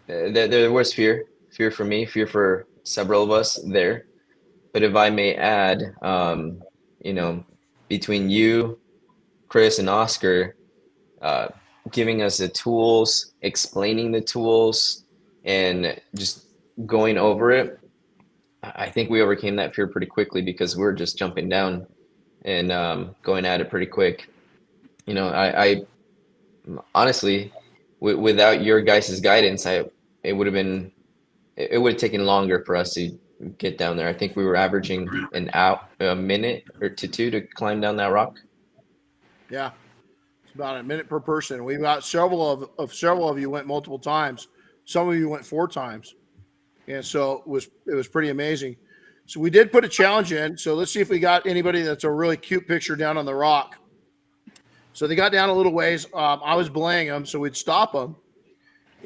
there was fear for me, fear for several of us there. But if I may add, between you, Chris, and Oscar, giving us the tools, explaining the tools, and just going over it, I think we overcame that fear pretty quickly because we're just jumping down and going at it pretty quick. I honestly, without your guys' guidance, it would have taken longer for us to get down there. I think we were averaging a minute or two to climb down that rock. Yeah, it's about a minute per person. We've got several of you went multiple times. Some of you went 4 times. And so it was pretty amazing. So we did put a challenge in. So let's see if we got anybody that's a really cute picture down on the rock. So they got down a little ways. I was belaying them, so we'd stop them.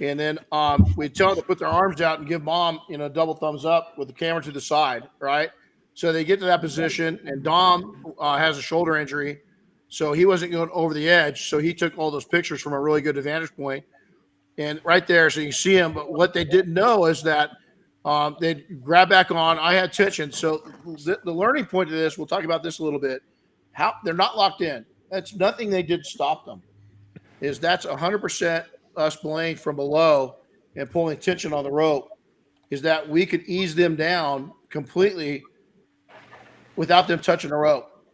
And then we'd tell them to put their arms out and give Mom, double thumbs up with the camera to the side, right? So they get to that position, and Dom has a shoulder injury, so he wasn't going over the edge. So he took all those pictures from a really good vantage point. And right there, so you can see him. But what they didn't know is that they'd grab back on. I had tension. So the learning point of this, we'll talk about this a little bit, how they're not locked in. That's nothing they did to stop them. That's 100% us belaying from below and pulling tension on the rope, is that we could ease them down completely without them touching the rope.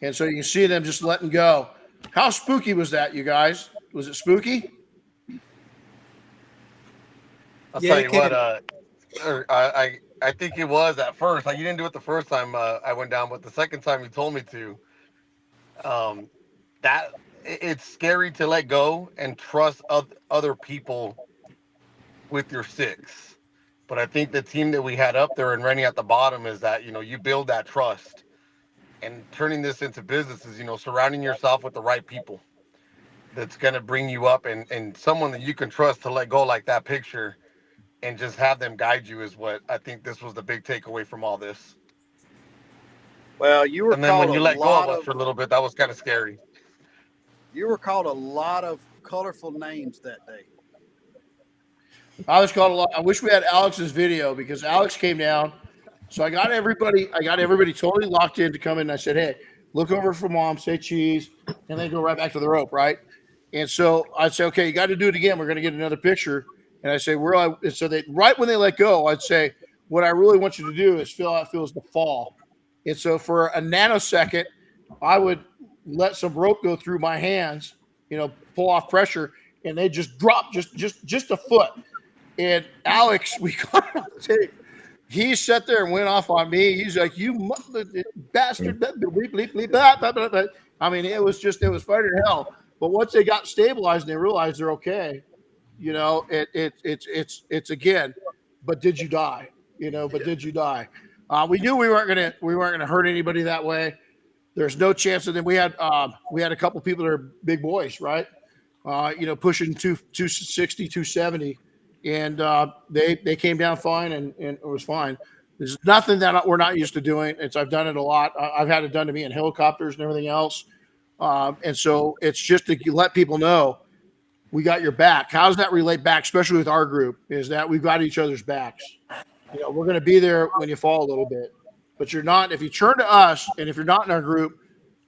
And so you can see them just letting go. How spooky was that, you guys? Was it spooky? I'll tell you what, I think it was at first. Like, you didn't do it the first time I went down, but the second time you told me to, that it's scary to let go and trust other people with your 6. But I think the team that we had up there and Renny at the bottom is that, you build that trust, and turning this into business is, surrounding yourself with the right people that's going to bring you up, and someone that you can trust to let go, like that picture, and just have them guide you is what I think this was the big takeaway from all this. Well, you were and then called when you let go of us for a little bit, that was kind of scary. You were called a lot of colorful names that day. I was called a lot. I wish we had Alex's video, because Alex came down. So I got everybody totally locked in to come in. And I said, hey, look over for Mom, say cheese, and then go right back to the rope, right? And so I'd say, okay, you got to do it again. We're going to get another picture. And I say, so they, right when they let go, I'd say, what I really want you to do is feel how it feels to fall. And so for a nanosecond, I would let some rope go through my hands, pull off pressure, and they just drop just a foot. And Alex, we got on tape. He sat there and went off on me. He's like, you bastard. I mean, it was fighting hell. But once they got stabilized and they realized they're okay, it's again, but did you die? Did you die? We knew we weren't gonna hurt anybody that way. There's no chance of them. We had a couple people that are big boys, right? Pushing 260, 270. And they came down fine, and it was fine. There's nothing that we're not used to doing. I've done it a lot. I've had it done to me in helicopters and everything else. And so it's just to let people know we got your back. How does that relate back, especially with our group, is that we've got each other's backs. We're going to be there when you fall a little bit, but you're not. If you turn to us, and if you're not in our group,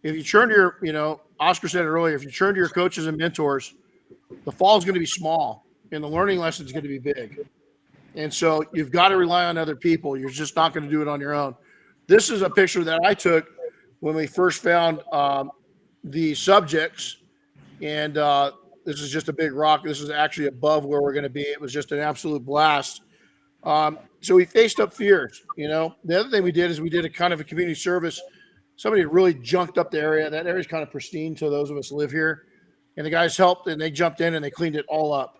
if you turn to your, Oscar said it earlier, if you turn to your coaches and mentors, the fall is going to be small. And the learning lesson is going to be big. And so you've got to rely on other people. You're just not going to do it on your own. This is a picture that I took when we first found the subjects. And this is just a big rock. This is actually above where we're going to be. It was just an absolute blast. So we faced up fears. The other thing we did is we did a kind of a community service. Somebody really junked up the area. That area is kind of pristine to those of us who live here. And the guys helped, and they jumped in and they cleaned it all up.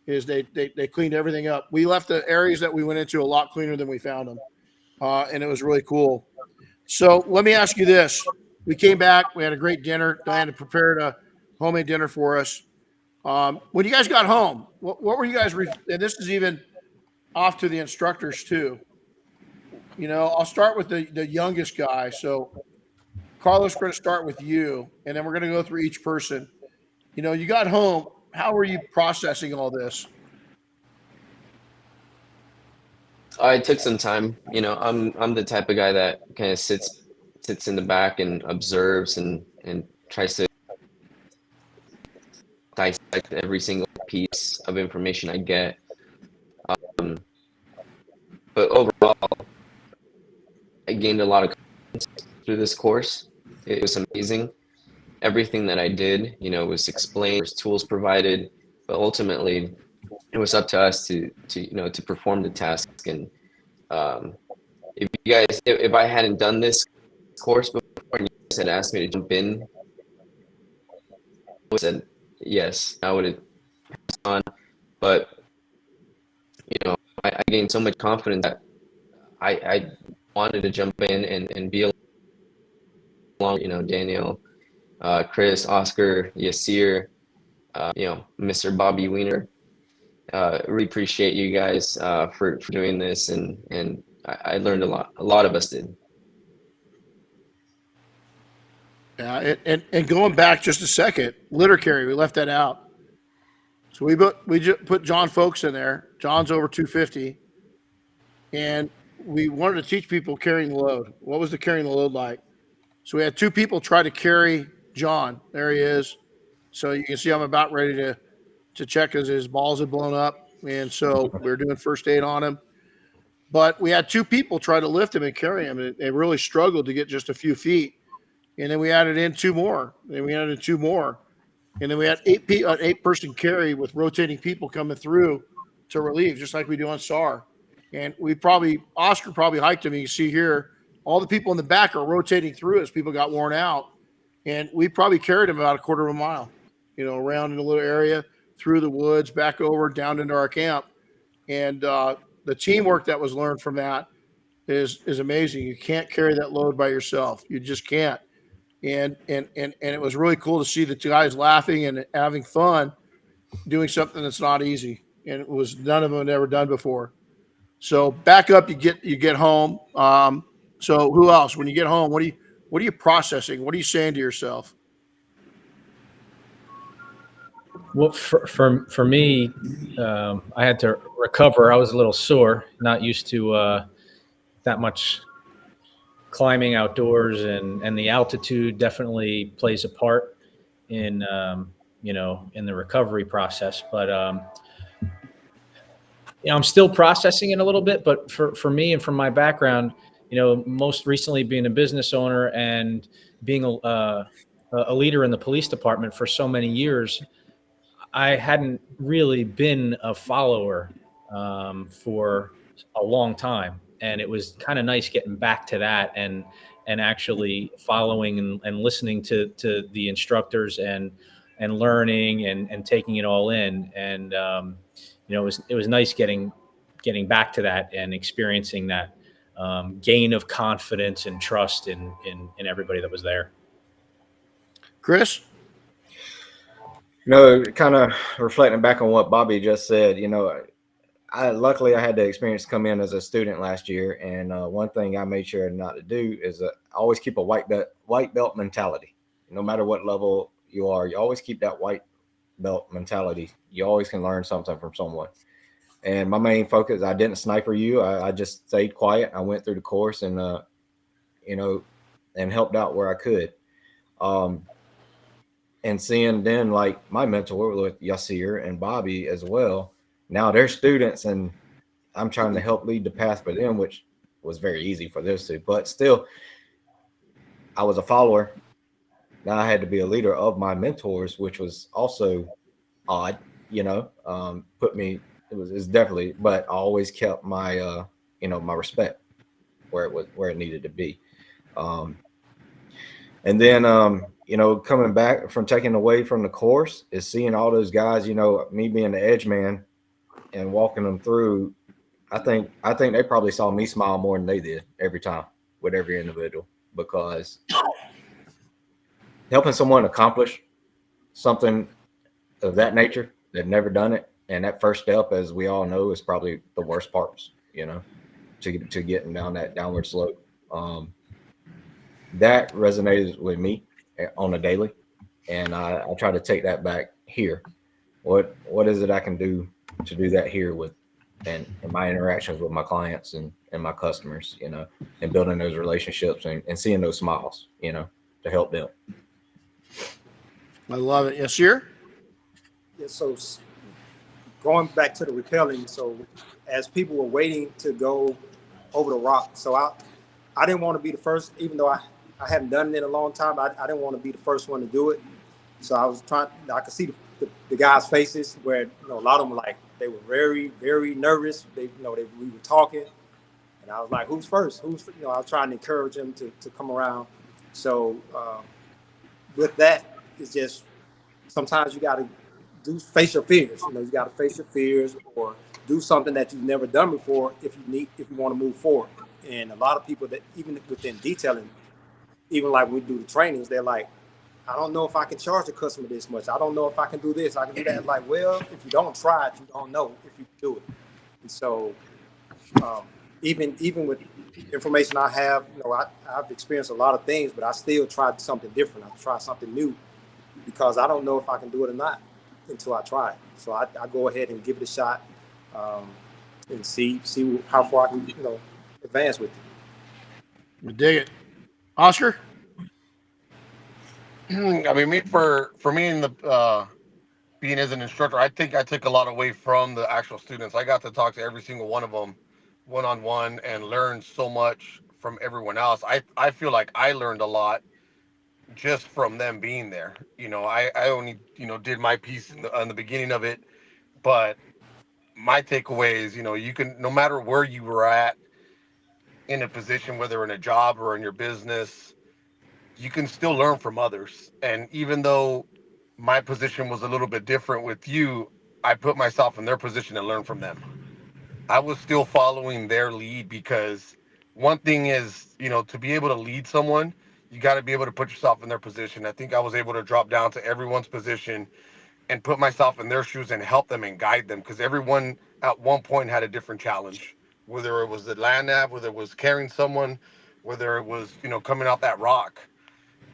They cleaned everything up. We left the areas that we went into a lot cleaner than we found them. And it was really cool. So let me ask you this. We came back. We had a great dinner. Diana prepared a homemade dinner for us. When you guys got home, what were you guys and this is even off to the instructors too. I'll start with the youngest guy. So Carlos, we're going to start with you, and then we're going to go through each person. You got home. How were you processing all this? It took some time. I'm the type of guy that kind of sits in the back and observes and tries to dissect every single piece of information I get. But overall, I gained a lot of confidence through this course. It was amazing. Everything that I did, was explained, there's tools provided, but ultimately it was up to us to perform the task. And if I hadn't done this course before and you guys had asked me to jump in, I would have said yes, I would have passed on. But gained so much confidence that I wanted to jump in and be along, Daniel, Chris, Oscar, Yasir, Mr. Bobby Wiener. Really appreciate you guys for doing this, and I learned a lot. A lot of us did. Yeah, and going back just a second, litter carry, we left that out. So we just put John Folks in there. John's over 250, and we wanted to teach people carrying the load. What was the carrying the load like? So we had 2 people try to carry John. There he is. So you can see I'm about ready to check because his balls had blown up, and so we were doing first aid on him. But we had 2 people try to lift him and carry him, and they really struggled to get just a few feet. And then we added in 2 more. And we added 2 more. And then we had 8-person carry with rotating people coming through to relieve, just like we do on SAR. And Oscar probably hiked him. You can see here, all the people in the back are rotating through as people got worn out. And we probably carried him about a quarter of a mile, around in a little area, through the woods, back over, down into our camp. And the teamwork that was learned from that is amazing. You can't carry that load by yourself. You just can't. And it was really cool to see the 2 guys laughing and having fun doing something that's not easy. And it was none of them had ever done before. So back up, you get home. So who else? When you get home, what are you processing? What are you saying to yourself? Well, for me, I had to recover. I was a little sore, not used to that much climbing outdoors, and the altitude definitely plays a part in in the recovery process. But I'm still processing it a little bit. But for me and from my background, most recently being a business owner and being a leader in the police department for so many years, I hadn't really been a follower for a long time. And it was kind of nice getting back to that and actually following and listening to the instructors and learning and taking it all in. And, it was nice getting back to that and experiencing that gain of confidence and trust in everybody that was there. Chris? Kind of reflecting back on what Bobby just said, luckily I had the experience to come in as a student last year. And one thing I made sure not to do is always keep a white belt mentality. No matter what level you are, you always keep that white belt mentality. You always can learn something from someone. And my main focus, I didn't sniper you. I just stayed quiet. I went through the course and, and helped out where I could. And seeing then like my mentor with Yasir and Bobby as well, now they're students and I'm trying to help lead the path for them, which was very easy for those 2. But still, I was a follower. Now I had to be a leader of my mentors, which was also odd, it's definitely, but I always kept my, my respect where it needed to be. And then, coming back from taking away from the course is seeing all those guys, me being the edge man and walking them through. I think they probably saw me smile more than they did every time with every individual, because helping someone accomplish something of that nature, they've never done it. And that first step, as we all know, is probably the worst parts, to getting down that downward slope. That resonated with me on a daily, and I try to take that back here. What is it I can do to do that here with and my interactions with my clients and my customers, and building those relationships and seeing those smiles, to help them. I love it. Yasir? Yeah, so going back to the rappelling, so as people were waiting to go over the rock, so I didn't want to be the first, even though I hadn't done it in a long time. I didn't want to be the first one to do it. So I was I could see the guys' faces where, a lot of them, like, they were very, very nervous. We were talking, and I was like, who's first? I was trying to encourage them to come around. So with that, it's just, sometimes you got to face your fears. You got to face your fears, or do something that you've never done before if you want to move forward. And a lot of people that even within detailing, even like when we do the trainings, they're like, I don't know if I can charge the customer this much. I don't know if I can do this. I can do that. Like, well, if you don't try it, you don't know if you can do it. And so, even with information I have, I've experienced a lot of things, but I still tried something different. I tried something new because I don't know if I can do it or not until I try it. So I go ahead and give it a shot, and see how far I can, advance with it. We dig it. Oscar? I mean, for me in the being as an instructor, I think I took a lot away from the actual students. I got to talk to every single one of them one-on-one and learn so much from everyone else. I feel like I learned a lot just from them being there. I only, did my piece in the beginning of it, but my takeaway is, you can, no matter where you were at in a position, whether in a job or in your business, you can still learn from others. And even though my position was a little bit different with you, I put myself in their position and learned from them. I was still following their lead because one thing is, to be able to lead someone, you got to be able to put yourself in their position. I think I was able to drop down to everyone's position and put myself in their shoes and help them and guide them, because everyone at one point had a different challenge, whether it was the land nav, whether it was carrying someone, whether it was, coming out that rock.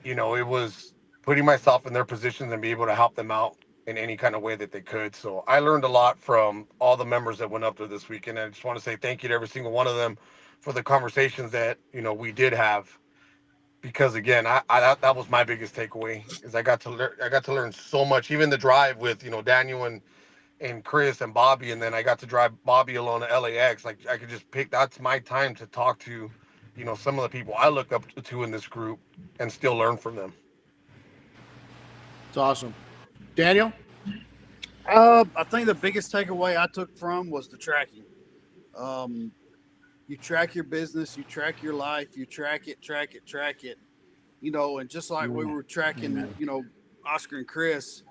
It was putting myself in their positions and be able to help them out in any kind of way that they could. So I learned a lot from all the members that went up there this weekend. And I just want to say thank you to every single one of them for the conversations that, we did have. Because again, that was my biggest takeaway, is I got to learn so much, even the drive with, Daniel and Chris and Bobby. And then I got to drive Bobby alone to LAX. Like, I could just pick, that's my time to talk to, some of the people I look up to in this group and still learn from them. It's awesome. Daniel? I think the biggest takeaway I took from was the tracking. You track your business, you track your life, you track it. And just like we were tracking, Oscar and Chris,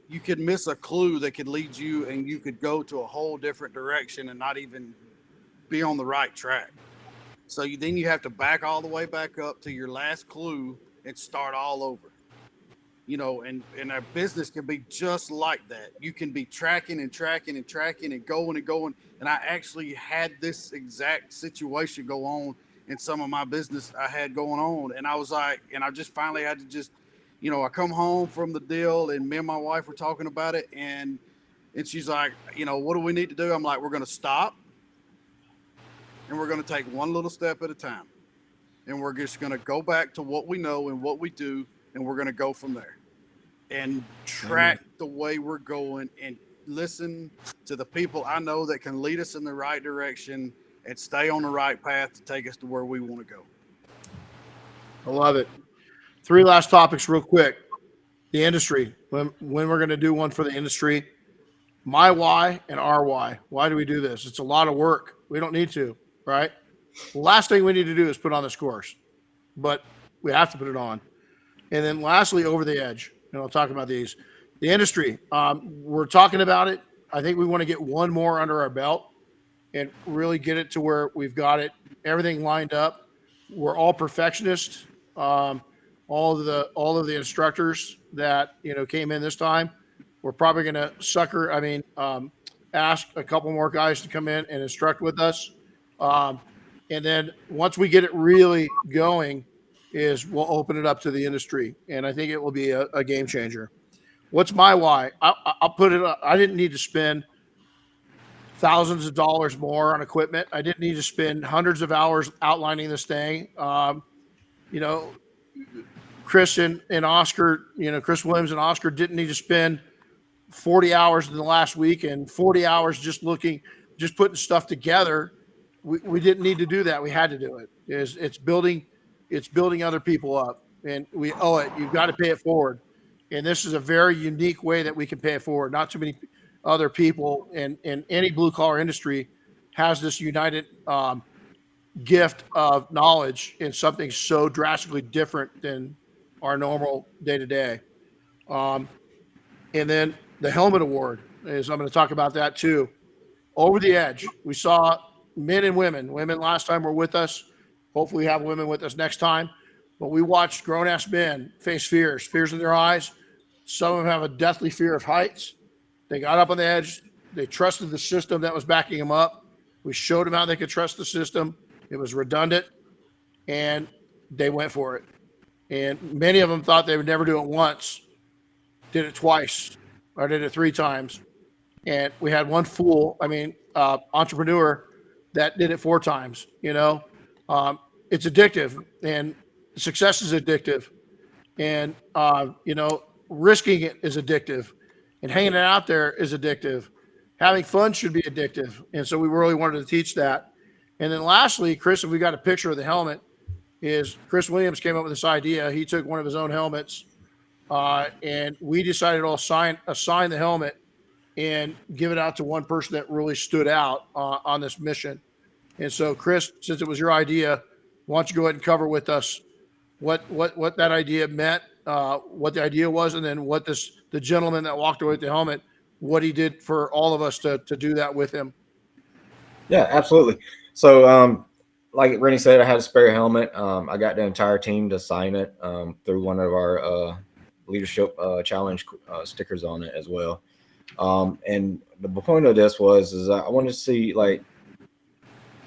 you could miss a clue that could lead you and you could go to a whole different direction and not even be on the right track. So then you have to back all the way back up to your last clue and start all over. And our business can be just like that. You can be tracking and going. And I actually had this exact situation go on in some of my business I had going on. And I was like, and I just finally had to just, I come home from the deal and me and my wife were talking about it. And she's like, what do we need to do? I'm like, we're going to stop and we're going to take one little step at a time. And we're just going to go back to what we know and what we do. And we're going to go from there and track the way we're going and listen to the people I know that can lead us in the right direction and stay on the right path to take us to where we want to go. I love it. 3 last topics real quick. The industry. When we're going to do one for the industry. My why and our why. Why do we do this? It's a lot of work. We don't need to, right? The last thing we need to do is put on this course, but we have to put it on. And then lastly, over the edge. And I'll talk about these. The industry. We're talking about it. I think we want to get one more under our belt and really get it to where we've got it, everything lined up. We're all perfectionists. All of the instructors that came in this time, we're probably going to ask a couple more guys to come in and instruct with us. And then once we get it really going, we'll open it up to the industry, and I think it will be a game changer. What's my why? I'll put it up. I didn't need to spend thousands of dollars more on equipment. I didn't need to spend hundreds of hours outlining this thing. Chris and Oscar, Chris Williams and Oscar didn't need to spend 40 hours in the last week and 40 hours just putting stuff together. We didn't need to do that. We had to do it. It's building other people up, and we owe it. You've got to pay it forward. And this is a very unique way that we can pay it forward. Not too many other people in any blue collar industry has this united gift of knowledge in something so drastically different than our normal day to day. And then the helmet award I'm going to talk about that too. over the edge. We saw men and women. Women last time were with us. Hopefully we have women with us next time. But we watched grown-ass men face fears in their eyes. Some of them have a deathly fear of heights. They got up on the edge. They trusted the system that was backing them up. We showed them how they could trust the system. It was redundant, and they went for it. And many of them thought they would never do it once, did it twice, or did it 3 times. And we had one fool, entrepreneur that did it 4 times. It's addictive, and success is addictive. And, risking it is addictive, and hanging it out there is addictive. Having fun should be addictive. And so we really wanted to teach that. And then lastly, Chris, if we got a picture of the helmet, is Chris Williams came up with this idea. He took one of his own helmets, and we decided to all assign the helmet and give it out to one person that really stood out on this mission. And so, Chris, since it was your idea, why don't you go ahead and cover with us what that idea meant, what the idea was, and then what the gentleman that walked away with the helmet, what he did for all of us to do that with him. Yeah, absolutely. So, like Renny said, I had a spare helmet. I got the entire team to sign it through one of our leadership challenge stickers on it as well. And the point of this is I wanted to see like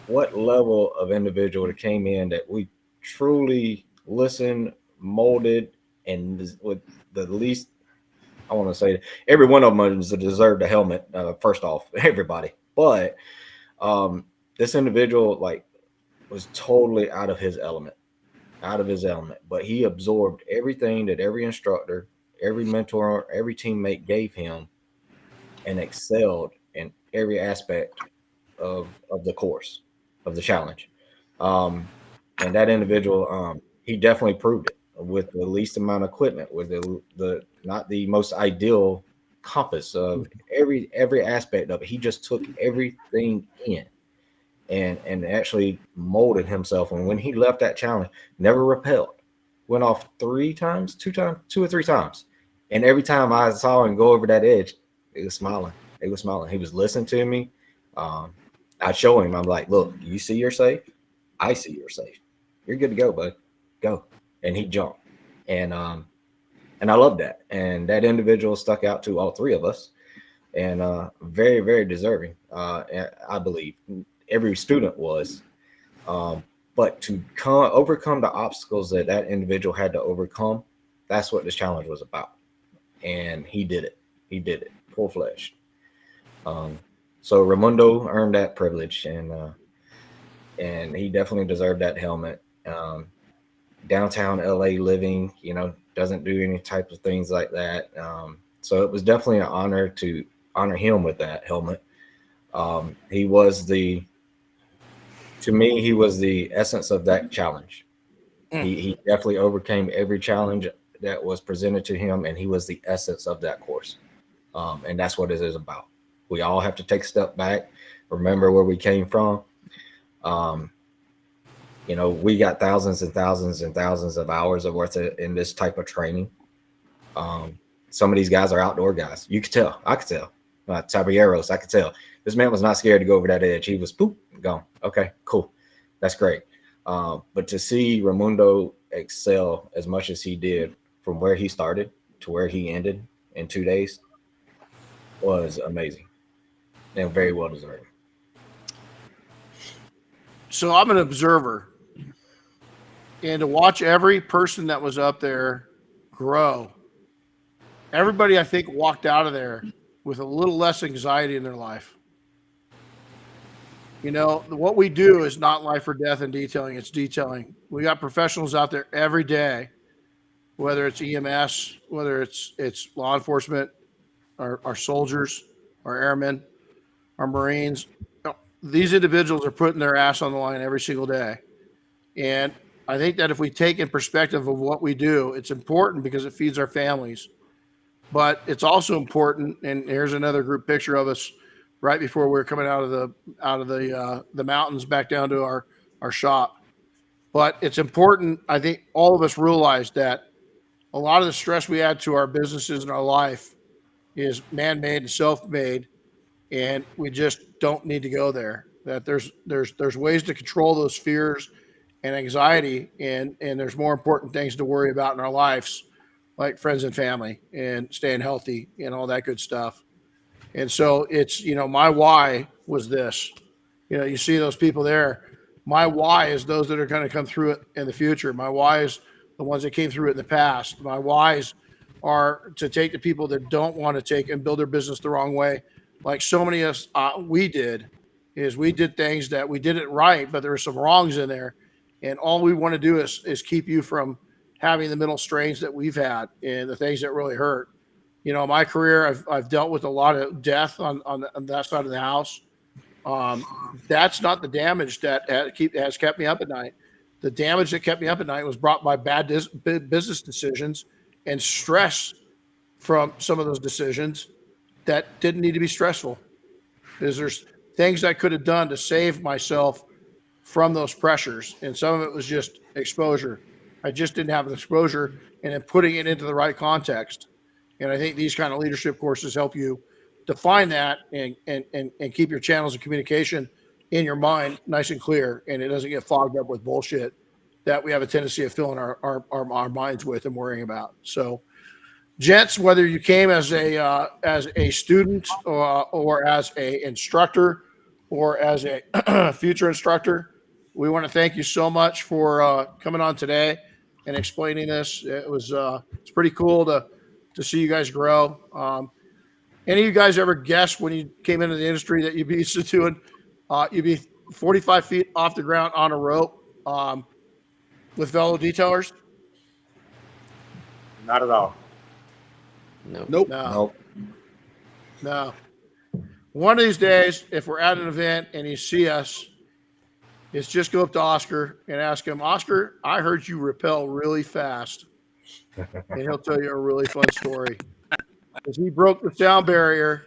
what level of individual that came in that we truly listened, molded, and with the least, I want to say every one of them deserved a helmet. First off, everybody, but this individual was totally out of his element, but he absorbed everything that every instructor, every mentor, every teammate gave him, and excelled in every aspect of the course, of the challenge. And that individual, he definitely proved it with the least amount of equipment, with the not the most ideal compass of every aspect of it. He just took everything in and actually molded himself. And when he left that challenge, never repelled, went off 2 or 3 times. And every time I saw him go over that edge, he was smiling. He was listening to me. I'd show him, I'm like, look, you see you're safe. I see you're safe. You're good to go, bud. Go. And he jumped. And I love that. And that individual stuck out to all 3 of us, and very, very deserving. I believe every student was. But to overcome the obstacles that individual had to overcome, that's what this challenge was about. And he did it full-fledged. So Raimundo earned that privilege, and he definitely deserved that helmet. Downtown LA living, doesn't do any type of things like that. So it was definitely an honor to honor him with that helmet. He was the essence of that challenge. He definitely overcame every challenge that was presented to him, and he was the essence of that course. And that's what it is about. We all have to take a step back, remember where we came from. We got thousands and thousands and thousands of hours of worth in this type of training. Some of these guys are outdoor guys. You could tell. I could tell. Tabarieros, I could tell. This man was not scared to go over that edge. He was gone. Okay, cool. That's great. But to see Raimundo excel as much as he did from where he started to where he ended in 2 days was amazing and very well deserved. So I'm an observer, and to watch every person that was up there grow, everybody I think walked out of there with a little less anxiety in their life. What we do is not life or death in detailing, it's detailing. We got professionals out there every day, whether it's EMS, whether it's law enforcement, our soldiers, our airmen, our Marines. These individuals are putting their ass on the line every single day. And I think that if we take in perspective of what we do, it's important because it feeds our families. But it's also important, and here's another group picture of us right before we were coming out of the mountains back down to our shop. But it's important, I think all of us realize that a lot of the stress we add to our businesses and our life is man-made and self-made. and we just don't need to go there. That there's ways to control those fears and anxiety, and there's more important things to worry about in our lives, like friends and family and staying healthy and all that good stuff. And so it's, my why was this. You see those people there. My why is those that are going to come through it in the future. My why is the ones that came through it in the past. My whys are to take the people that don't want to take and build their business the wrong way. Like so many of us, we did things that we did it right, but there were some wrongs in there. And all we want to do is keep you from having the mental strains that we've had and the things that really hurt. My career, I've dealt with a lot of death on that side of the house. That's not the damage that has kept me up at night. The damage that kept me up at night was brought by bad business decisions and stress from some of those decisions that didn't need to be stressful. Because there's things I could have done to save myself from those pressures. And some of it was just exposure. I just didn't have the exposure, and then putting it into the right context. And I think these kind of leadership courses help you define that and keep your channels of communication in your mind nice and clear, and it doesn't get fogged up with bullshit that we have a tendency of filling our minds with and worrying about. So, gents, whether you came as a student or as a instructor or as a future instructor, we want to thank you so much for coming on today and explaining this. It's pretty cool to see you guys grow. Any of you guys ever guessed when you came into the industry that you'd be used to doing, you'd be 45 feet off the ground on a rope with fellow detailers? Not at all. Nope. No. One of these days, if we're at an event and you see us, is just go up to Oscar and ask him, Oscar, I heard you rappel really fast. And he'll tell you a really fun story. Because he broke the sound barrier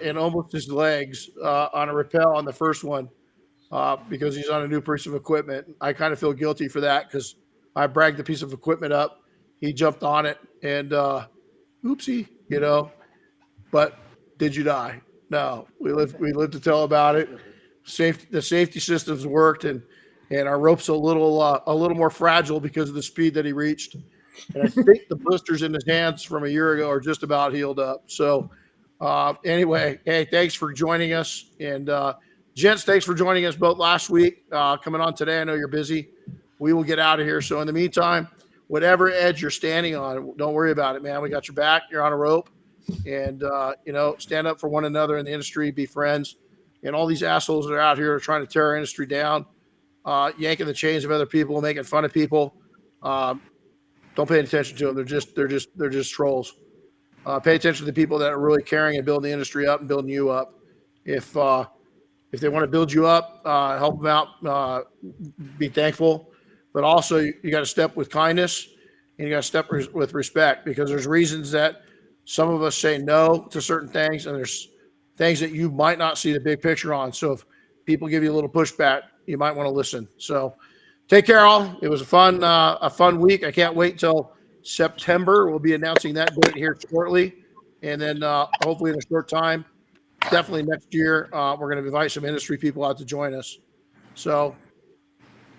in almost his legs on a rappel on the first one because he's on a new piece of equipment. I kind of feel guilty for that because I bragged the piece of equipment up. He jumped on it and oopsie, But did you die? No. We lived to tell about it. The safety systems worked, and our rope's a little more fragile because of the speed that he reached. And I think the blisters in his hands from a year ago are just about healed up. So anyway, hey, thanks for joining us. And gents, thanks for joining us both last week. Coming on today, I know you're busy. We will get out of here. So in the meantime, whatever edge you're standing on, don't worry about it, man. We got your back. You're on a rope. And, stand up for one another in the industry, be friends. And all these assholes that are out here trying to tear our industry down, yanking the chains of other people, making fun of people. Don't pay attention to them. They're just trolls. Pay attention to the people that are really caring and building the industry up and building you up. If they want to build you up, help them out. Be thankful, but also you got to step with kindness and you got to step with respect, because there's reasons that some of us say no to certain things, and there's things that you might not see the big picture on. So if people give you a little pushback, you might want to listen. So take care, all. It was a fun week. I can't wait till September. We'll be announcing that date here shortly. And then hopefully in a short time, definitely next year, we're going to invite some industry people out to join us. So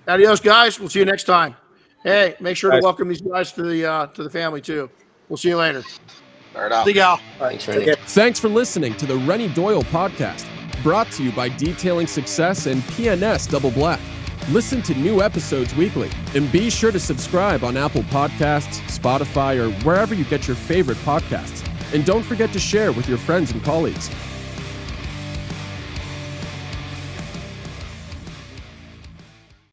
adios, guys. We'll see you next time. Hey, make sure to welcome these guys to the family too. We'll see you later. See y'all. Thanks for listening to the Renny Doyle podcast, brought to you by Detailing Success and PNS Double Black. Listen to new episodes weekly, and be sure to subscribe on Apple Podcasts, Spotify, or wherever you get your favorite podcasts. And don't forget to share with your friends and colleagues.